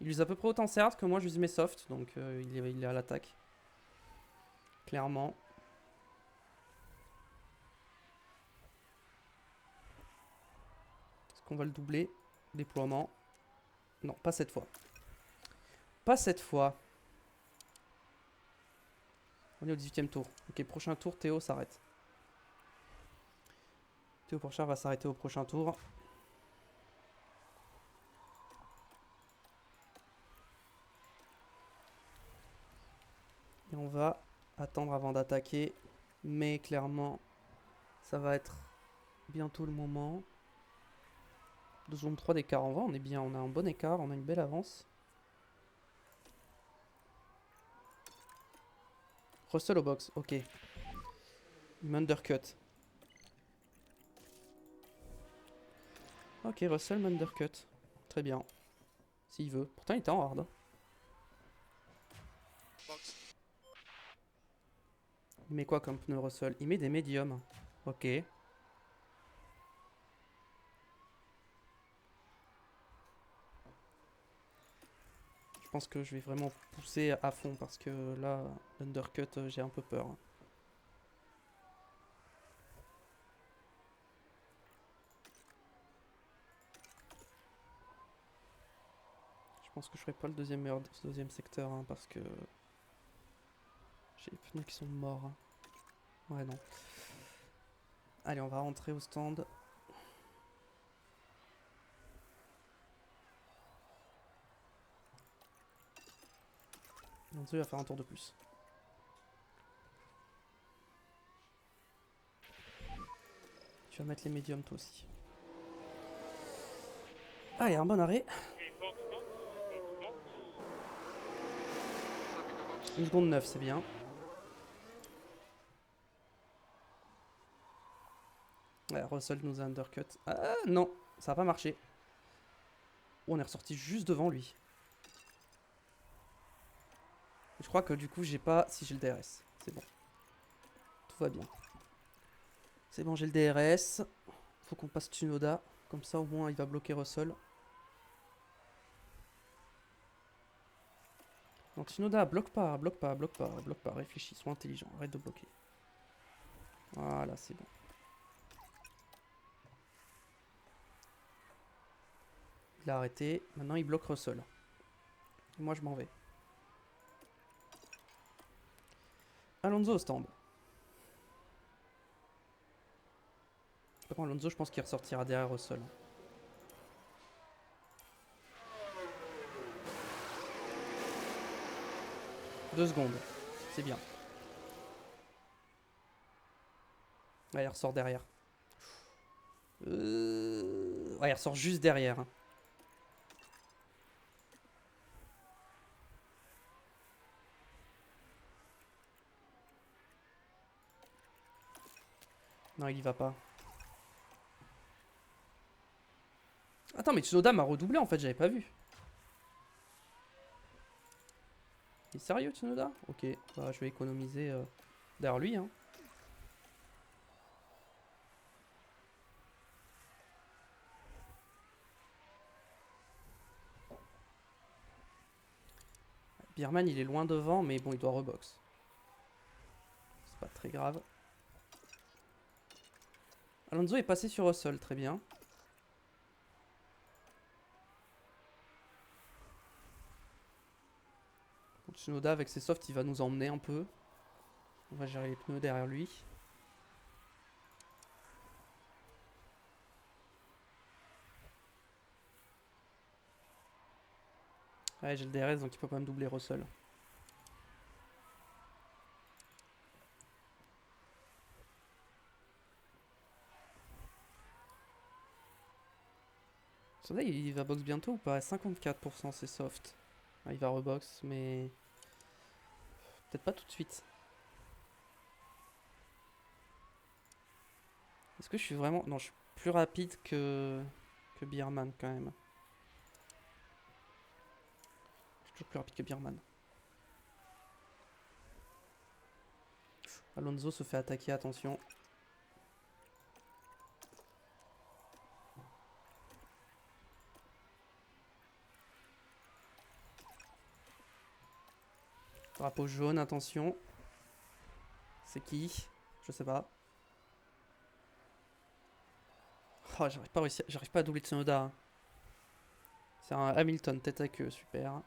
Il use à peu près autant ses hard que moi j'use mes soft, donc il est à l'attaque. Clairement. Est-ce qu'on va le doubler? Déploiement. Non, pas cette fois. Pas cette fois. On est au 18ème tour. Ok, prochain tour, Théo s'arrête. Théo Pourchard va s'arrêter au prochain tour. Et on va attendre avant d'attaquer. Mais clairement, ça va être bientôt le moment. 2 secondes 3 d'écart en vrai, on est bien, on a un bon écart, on a une belle avance. Russell au box, ok. Il m'undercut. Ok, Russell m'undercut. Très bien. S'il veut. Pourtant il était en hard. Il met quoi comme pneu Russell? Il met des médiums. Ok. Je pense que je vais vraiment pousser à fond parce que là, l'undercut, j'ai un peu peur. Je pense que je ferai pas le deuxième secteur hein, parce que j'ai les pneus qui sont morts. Hein. Ouais, non. Allez, on va rentrer au stand. Alonso il va faire un tour de plus. Tu vas mettre les médiums toi aussi. Allez, un bon arrêt. 1 seconde 9, c'est bien. Ouais, Russell nous a undercut. Ah non, ça n'a pas marché. Oh, on est ressorti juste devant lui. Je crois que du coup, j'ai pas... Si, j'ai le DRS. C'est bon. Tout va bien. C'est bon, j'ai le DRS. Faut qu'on passe Tsunoda. Comme ça, au moins, il va bloquer Russell. Non, Tsunoda, bloque pas, bloque pas, bloque pas, bloque pas. Réfléchis, sois intelligent. Arrête de bloquer. Voilà, c'est bon. Il a arrêté. Maintenant, il bloque Russell. Et moi, je m'en vais. Alonso au stand. Par contre, Alonso, je pense qu'il ressortira derrière Russell. Deux secondes. C'est bien. Ouais, il ressort derrière. Ouais, il ressort juste derrière. Non, il y va pas. Attends, mais Tsunoda m'a redoublé en fait, j'avais pas vu. Il est sérieux Tsunoda? Ok, bah, je vais économiser derrière lui. Hein. Birman il est loin devant, mais bon, il doit rebox. C'est pas très grave. Alonso est passé sur Russell, très bien. Tsunoda avec ses softs, il va nous emmener un peu. On va gérer les pneus derrière lui. Ouais, j'ai le DRS donc il peut pas me doubler Russell. Tsunoda il va box bientôt ou pas? 54% c'est soft. Ah, il va rebox mais peut-être pas tout de suite. Est-ce que je suis vraiment... Non, je suis plus rapide que Birman quand même. Je suis toujours plus rapide que Birman. Alonso se fait attaquer, attention. Drapeau jaune, attention. C'est qui? Je sais pas. Oh, j'arrive pas à doubler Tsunoda. Hein. C'est un Hamilton, tête à queue, super.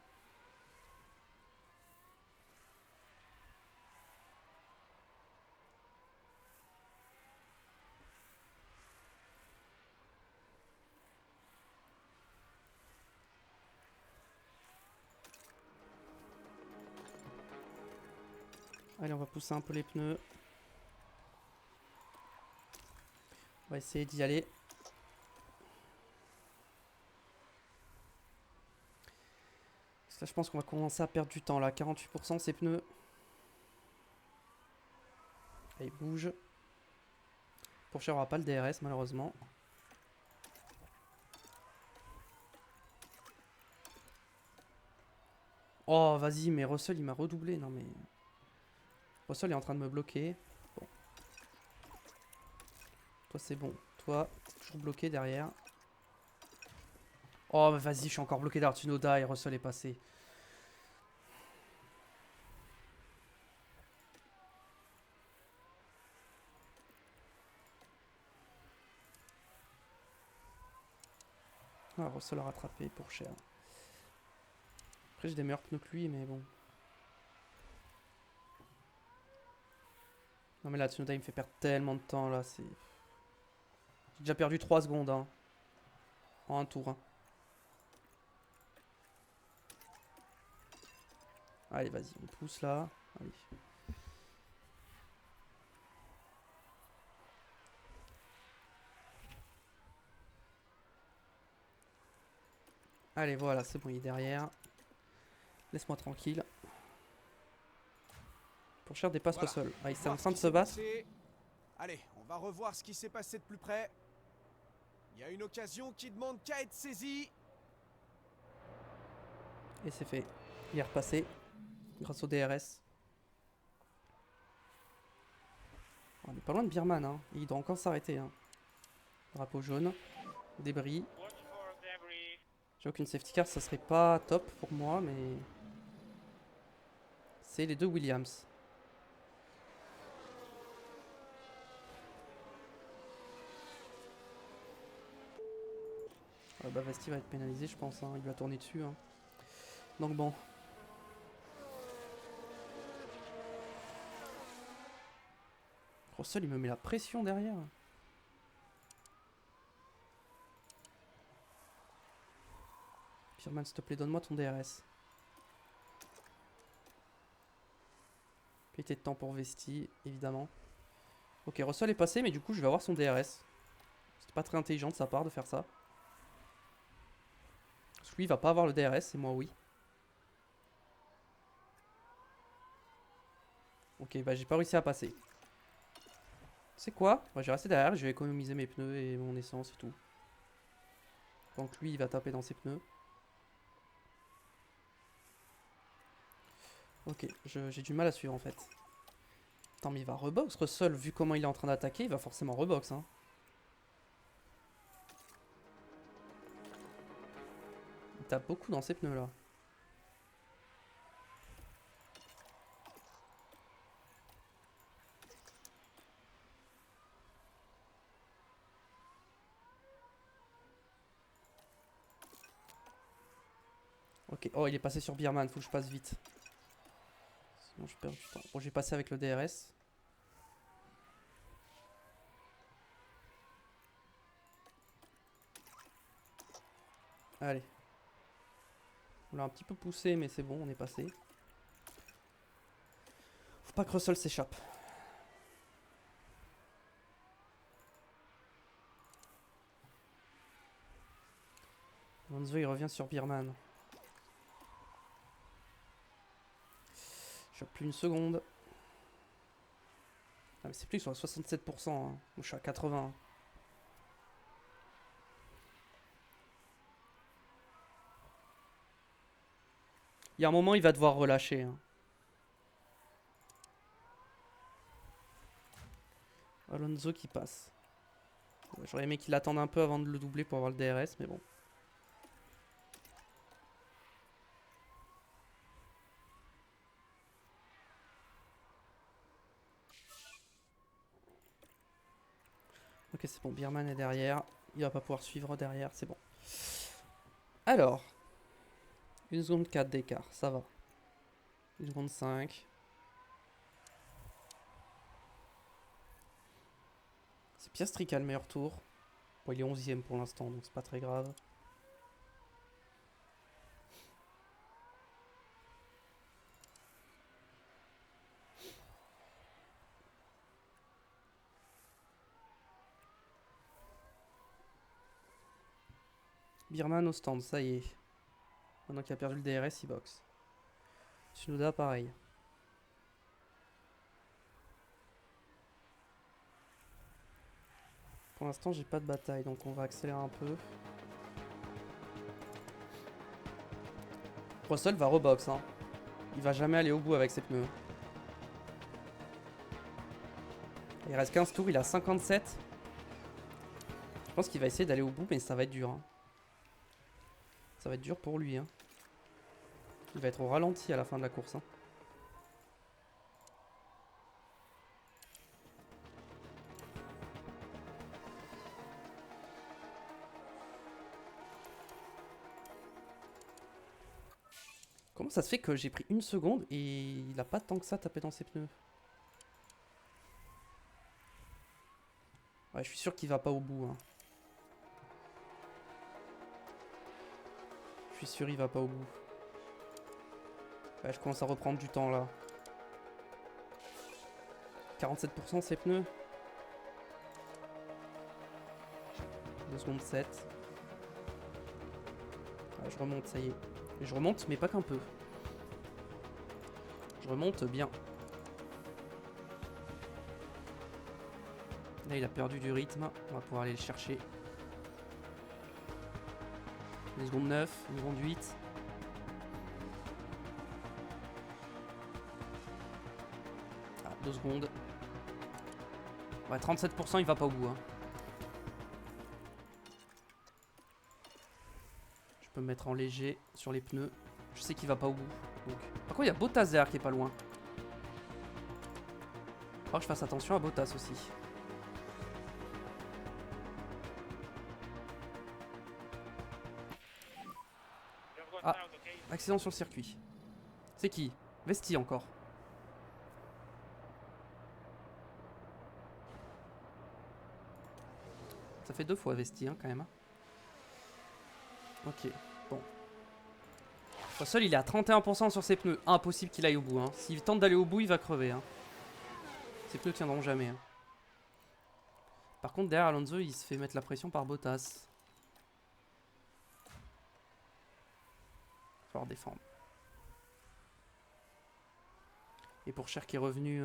Allez, on va pousser un peu les pneus. On va essayer d'y aller. Parce que là, je pense qu'on va commencer à perdre du temps là. 48% ces pneus. Allez, bouge. Pourchaire aura pas le DRS malheureusement. Oh, vas-y, mais Russell il m'a redoublé. Non, mais. Russell est en train de me bloquer. Bon. Toi, c'est bon. Toi, t'es toujours bloqué derrière. Oh, bah vas-y, je suis encore bloqué derrière Tsunoda et Russell est passé. Ah, Russell a rattrapé pour cher. Après, j'ai des meilleurs pneus que lui, mais bon. Non, mais là, Tsunoda, il me fait perdre tellement de temps, là. C'est... J'ai déjà perdu 3 secondes, hein. En un tour, hein. Allez, vas-y, on pousse, là. Allez. Allez, voilà, c'est bon, il est derrière. Laisse-moi tranquille. Pourchaire dépasse Voilà. Russell. Ah, il est en Voir train ce de qui se s'est battre. passé. Allez, on va revoir ce qui s'est passé de plus près. Il y a une occasion qui demande qu'à être saisie. Et c'est fait. Il est repassé. Grâce au DRS. On est pas loin de Birman, hein. Il doit encore s'arrêter, hein. Drapeau jaune. Débris. Watch for debris. J'avoue qu'une safety car, ça serait pas top pour moi, mais... C'est les deux Williams. Bah Vasti va être pénalisé, je pense, hein. Il va tourner dessus, hein. Donc bon. Russell, il me met la pression derrière. Birman, s'il te plaît, donne-moi ton DRS. Pété de temps pour Vesti, évidemment. Ok, Russell est passé, mais du coup, je vais avoir son DRS. C'était pas très intelligent de sa part de faire ça. Parce que lui, il va pas avoir le DRS, et moi, oui. Ok, bah j'ai pas réussi à passer. C'est quoi? Ouais, je vais rester derrière, je vais économiser mes pneus et mon essence et tout. Donc lui, il va taper dans ses pneus. Ok, j'ai du mal à suivre en fait. Attends, mais il va rebox Russell, vu comment il est en train d'attaquer, il va forcément rebox, hein. Il tape beaucoup dans ses pneus là. Ok, oh il est passé sur Bierman, faut que je passe vite. Sinon je perds du temps. Bon, j'ai passé avec le DRS. Allez. On l'a un petit peu poussé, mais c'est bon, on est passé. Faut pas que Russell s'échappe. Alonso il revient sur Bierman. Je suis à plus une seconde. Ah, mais c'est plus, ils sont à 67%. Hein. Moi je suis à 80. Il y a un moment, il va devoir relâcher. Hein. Alonso qui passe. J'aurais aimé qu'il attende un peu avant de le doubler pour avoir le DRS, mais bon. Ok, c'est bon, Bierman est derrière. Il va pas pouvoir suivre derrière, c'est bon. Alors. 1 seconde 4 d'écart, ça va. 1 seconde 5. C'est Piastri qui a le meilleur tour. Bon, il est 11ème pour l'instant, donc c'est pas très grave. Bierman au stand, ça y est. Maintenant qu'il a perdu le DRS, il boxe. Tsunoda, pareil. Pour l'instant, j'ai pas de bataille, donc on va accélérer un peu. Russell va rebox, hein. Il va jamais aller au bout avec ses pneus. Il reste 15 tours, il a 57. Je pense qu'il va essayer d'aller au bout, mais ça va être dur. Hein. Ça va être dur pour lui. Hein. Il va être au ralenti à la fin de la course. Hein. Comment ça se fait que j'ai pris 1 seconde et il a pas tant que ça tapé dans ses pneus? Ouais, je suis sûr qu'il va pas au bout. Hein. Je suis sûr il va pas au bout. Ouais, je commence à reprendre du temps là. 47% ses pneus. 2 secondes 7. Ouais, je remonte, ça y est. Je remonte, mais pas qu'un peu. Je remonte bien. Là, il a perdu du rythme. On va pouvoir aller le chercher. 1 seconde 9, 1 seconde 8. Ah, 2 secondes. Ouais, 37%, il va pas au bout. Hein. Je peux me mettre en léger sur les pneus. Je sais qu'il va pas au bout. Donc. Par contre, il y a Bottas derrière qui est pas loin. Il faudra que je fasse attention à Bottas aussi. Ah, accident sur le circuit. C'est qui? Vesti encore. Ça fait 2 fois Vesti hein, quand même. Ok, bon. Russell il est à 31% sur ses pneus. Impossible qu'il aille au bout. Hein. S'il tente d'aller au bout, il va crever. Hein. Ses pneus tiendront jamais. Hein. Par contre, derrière Alonso, il se fait mettre la pression par Bottas. Il va falloir défendre. Et pour Cher qui est revenu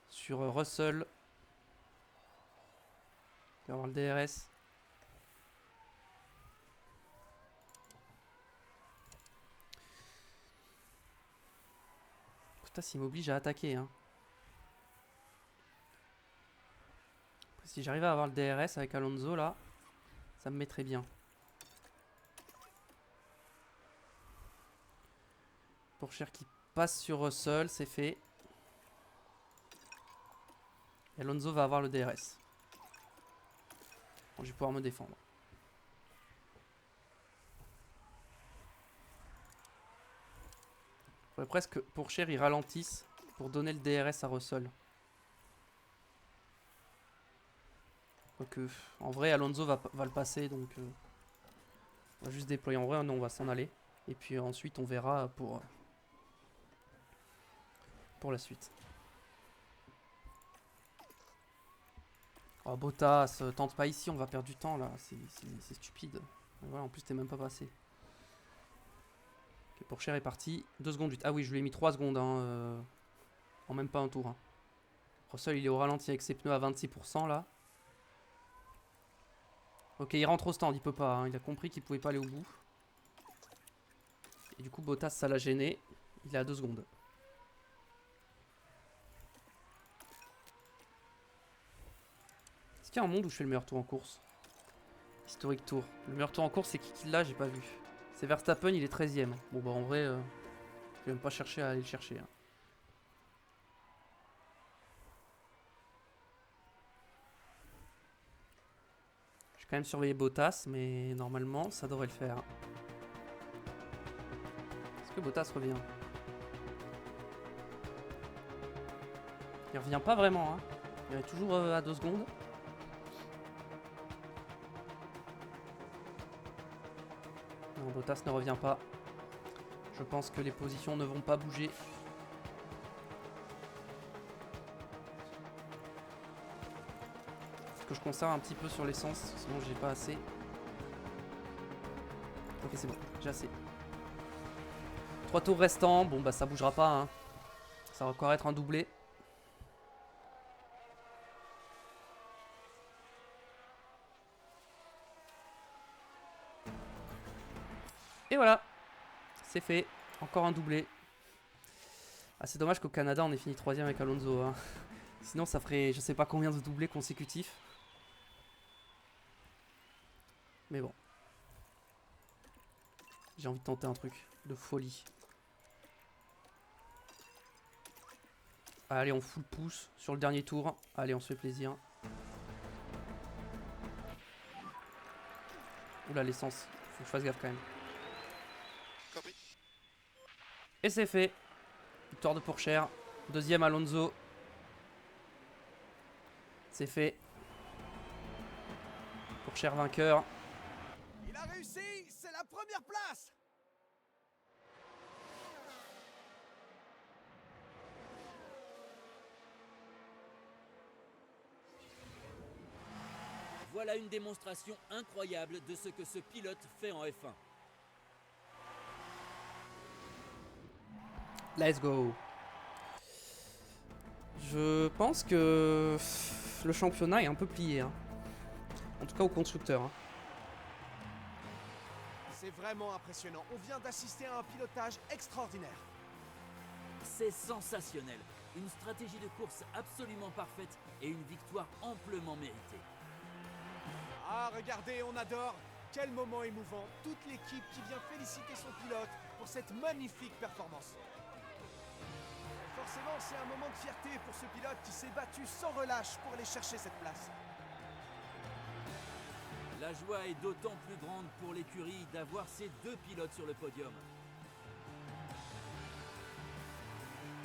sur Russell. va avoir le DRS. Putain, s'il m'oblige à attaquer. Hein. Après, si j'arrive à avoir le DRS avec Alonso là, ça me mettrait bien. Pourchaire qui passe sur Russell, c'est fait. Et Alonso va avoir le DRS. Bon, je vais pouvoir me défendre. Il faudrait presque que Pourchaire il ralentisse pour donner le DRS à Russell. Quoique, en vrai, Alonso va le passer, donc on va juste déployer. En vrai, non, on va s'en aller. Et puis ensuite, on verra pour la suite. Oh, Bottas, tente pas ici, on va perdre du temps là, c'est stupide. Et voilà, en plus, t'es même pas passé. Ok, Pourchaire est parti. 2 secondes 8. Ah oui, je lui ai mis 3 secondes hein, en même pas un tour. Hein. Russell, il est au ralenti avec ses pneus à 26% là. Ok, il rentre au stand, il peut pas. Hein. Il a compris qu'il pouvait pas aller au bout. Et du coup, Bottas, ça l'a gêné. Il est à 2 secondes. Est-ce qu'il y a un monde où je fais le meilleur tour en course? Historique tour. Le meilleur tour en course, c'est qui l'a? J'ai pas vu. C'est Verstappen, il est 13ème. Bon, bah en vrai, je vais même pas chercher à aller le chercher. Hein. Je vais quand même surveiller Bottas, mais normalement, ça devrait le faire. Est-ce que Bottas revient? Il revient pas vraiment. Hein. Il est toujours à 2 secondes. Non, Bottas ne revient pas. Je pense que les positions ne vont pas bouger. Faut que je conserve un petit peu sur l'essence, sinon j'ai pas assez. Ok, c'est bon, j'ai assez. 3 tours restants, bon bah ça bougera pas. Hein. Ça va encore être un doublé. Et voilà, c'est fait. Encore un doublé. Ah, c'est dommage qu'au Canada on ait fini 3ème avec Alonso. Hein. Sinon ça ferait je sais pas combien de doublés consécutifs. Mais bon. J'ai envie de tenter un truc de folie. Allez, on fout le pouce sur le dernier tour. Allez, on se fait plaisir. Oula, l'essence. Faut que je fasse gaffe quand même. Et c'est fait. Victoire de Pourchaire. 2ème Alonso. C'est fait. Pourchaire vainqueur. Il a réussi, c'est la première place. Voilà une démonstration incroyable de ce que ce pilote fait en F1. Let's go. Je pense que le championnat est un peu plié. Hein. En tout cas au constructeur. Hein. C'est vraiment impressionnant. On vient d'assister à un pilotage extraordinaire. C'est sensationnel. Une stratégie de course absolument parfaite et une victoire amplement méritée. Ah, regardez, on adore. Quel moment émouvant. Toute l'équipe qui vient féliciter son pilote pour cette magnifique performance. Forcément, c'est un moment de fierté pour ce pilote qui s'est battu sans relâche pour aller chercher cette place. La joie est d'autant plus grande pour l'écurie d'avoir ces 2 pilotes sur le podium.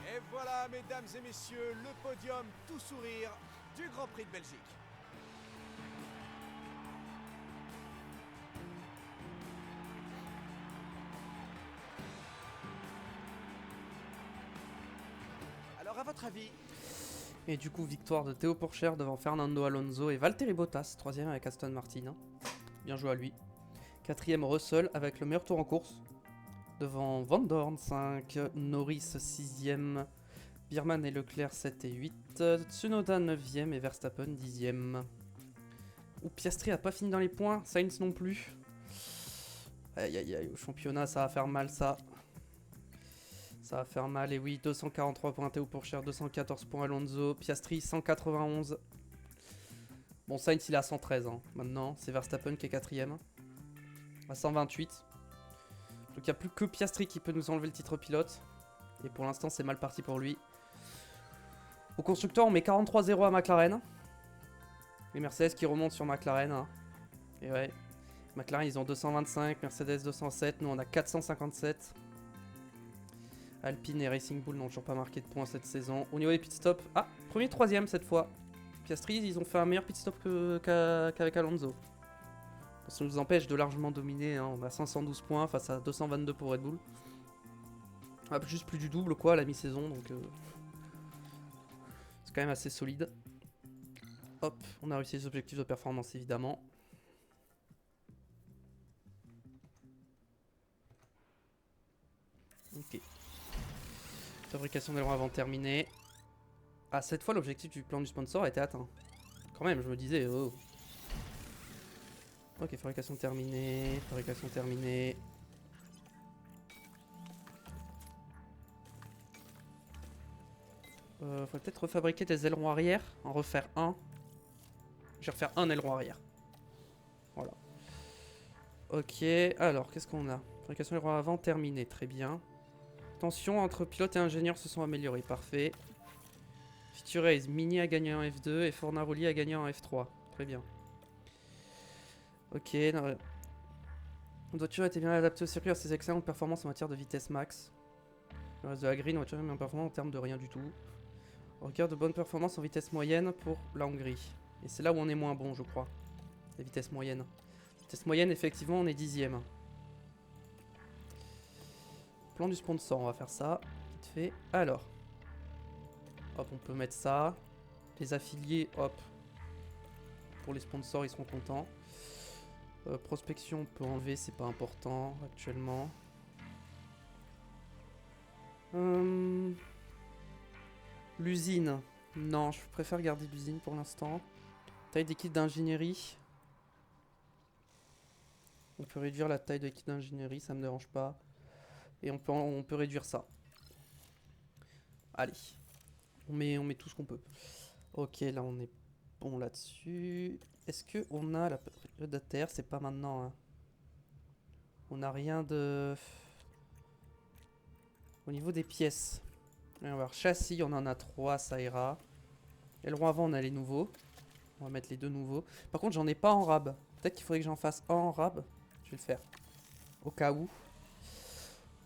Et voilà, mesdames et messieurs, le podium tout sourire du Grand Prix de Belgique. Alors, à votre avis, Et du coup, victoire de Théo Pourchaire devant Fernando Alonso et Valtteri Bottas, 3ème avec Aston Martin. Bien joué à lui. 4ème Russell avec le meilleur tour en course. Devant Van Dorn 5, Norris 6ème, Biermann et Leclerc 7 et 8, Tsunoda 9ème et Verstappen 10ème. Ou Piastri a pas fini dans les points. Sainz non plus. Aïe aïe aïe, au championnat ça va faire mal ça. Ça va faire mal, et oui, 243 points Théo Pourchaire, 214 points Alonso, Piastri 191. Bon, Sainz il est à 113 hein. Maintenant, c'est Verstappen qui est 4ème. À 128. Donc il n'y a plus que Piastri qui peut nous enlever le titre pilote. Et pour l'instant c'est mal parti pour lui. Au constructeur on met 43-0 à McLaren. Les Mercedes qui remontent sur McLaren hein. Et ouais, McLaren ils ont 225, Mercedes 207, nous on a 457. Alpine et Racing Bull n'ont toujours pas marqué de points cette saison. Au niveau des pit stops, ah, premier troisième cette fois. Piastri ils ont fait un meilleur pit stop qu'avec Alonso. Ça nous empêche de largement dominer, hein. On a 512 points face à 222 pour Red Bull. Ah, juste plus du double quoi à la mi-saison, donc c'est quand même assez solide. Hop, on a réussi les objectifs de performance évidemment. Ok. Fabrication d'ailerons avant terminée. Ah, cette fois l'objectif du plan du sponsor a été atteint. Quand même, je me disais, oh. Ok, fabrication terminée, fabrication terminée. Faudrait peut-être refabriquer des ailerons arrière, en refaire un. Je vais refaire un aileron arrière. Voilà. Ok, alors qu'est-ce qu'on a? Fabrication aileron avant terminée, très bien. Tensions entre pilote et ingénieur se sont améliorées, parfait. Feature Race, Mini a gagné en F2 et Fornaroli a gagné en F3, très bien. Ok, la voiture a été bien adaptée au circuit à ses excellentes performances en matière de vitesse max. Le reste de la grille, la voiture est bien performante en termes de rien du tout. On regarde de bonnes performances en vitesse moyenne pour la Hongrie. Et c'est là où on est moins bon, je crois. La vitesse moyenne. Vitesse moyenne, effectivement, on est 10ème. Plan du sponsor, on va faire ça. Vite fait. Alors. Hop, on peut mettre ça. Les affiliés, hop. Pour les sponsors, ils seront contents. Prospection, on peut enlever, c'est pas important actuellement. L'usine. Non, je préfère garder l'usine pour l'instant. Taille d'équipe d'ingénierie. On peut réduire la taille de l'équipe d'ingénierie, ça me dérange pas. Et on peut réduire ça. Allez. On met tout ce qu'on peut. Ok, là on est bon là-dessus. Est-ce qu'on a la période de terre? C'est pas maintenant. Hein. On n'a rien de... Au niveau des pièces. On va voir. Châssis, on en a 3, ça ira. Aileron avant, on a les nouveaux. On va mettre les deux nouveaux. Par contre, j'en ai pas en rab. Peut-être qu'il faudrait que j'en fasse un en rab. Je vais le faire. Au cas où.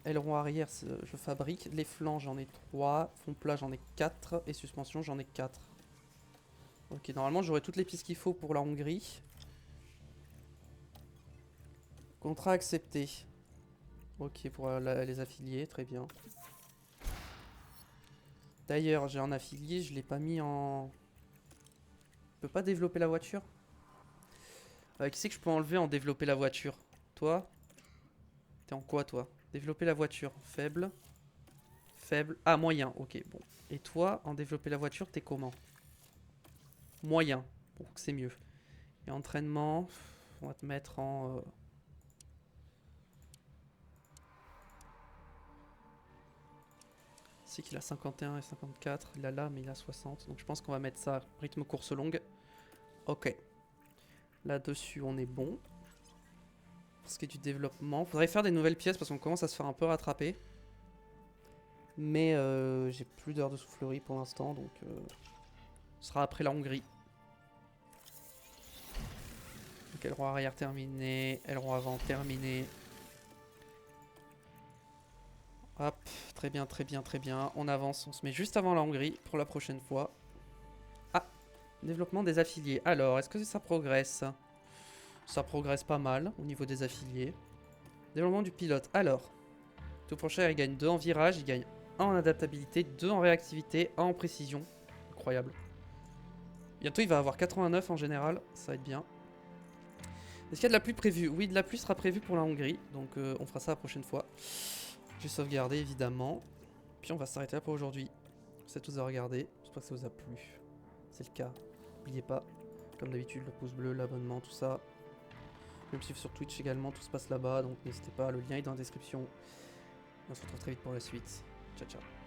Aileron arrière, je fabrique. Les flancs, j'en ai 3. Fond plat, j'en ai 4. Et suspension, j'en ai 4. Ok, normalement, j'aurai toutes les pistes qu'il faut pour la Hongrie. Contrat accepté. Ok, pour les affiliés, très bien. D'ailleurs, j'ai un affilié, je l'ai pas mis en... Je peux pas développer la voiture? Qui c'est que je peux enlever en développer la voiture? Toi? T'es en quoi, toi? Développer la voiture. Faible. Faible. Ah, moyen. Ok, bon. Et toi, en développer la voiture, t'es comment? Moyen. Bon, c'est mieux. Et entraînement, on va te mettre en... C'est qu'il a 51 et 54. Il a là, mais il a 60. Donc je pense qu'on va mettre ça. Rythme course longue. Ok. Là-dessus, on est bon. Pour ce qui est du développement. Faudrait faire des nouvelles pièces parce qu'on commence à se faire un peu rattraper. Mais j'ai plus d'heures de soufflerie pour l'instant. Donc ce sera après la Hongrie. Donc aileron arrière terminé. Aileron avant terminé. Hop, très bien, très bien, très bien. On avance, on se met juste avant la Hongrie pour la prochaine fois. Ah, développement des affiliés. Alors, est-ce que ça progresse? Ça progresse pas mal au niveau des affiliés. Développement du pilote. Alors, tout prochain, il gagne 2 en virage, il gagne 1 en adaptabilité, 2 en réactivité, 1 en précision. Incroyable. Bientôt, il va avoir 89 en général, ça va être bien. Est-ce qu'il y a de la pluie prévue? Oui, de la pluie sera prévue pour la Hongrie, donc on fera ça la prochaine fois. J'ai sauvegardé évidemment. Puis on va s'arrêter là pour aujourd'hui. Merci à tous d'avoir regardé. J'espère que ça vous a plu. C'est le cas. N'oubliez pas. Comme d'habitude, le pouce bleu, l'abonnement, tout ça. Vous pouvez me suivre sur Twitch également, tout se passe là-bas, donc n'hésitez pas, le lien est dans la description. On se retrouve très vite pour la suite. Ciao ciao.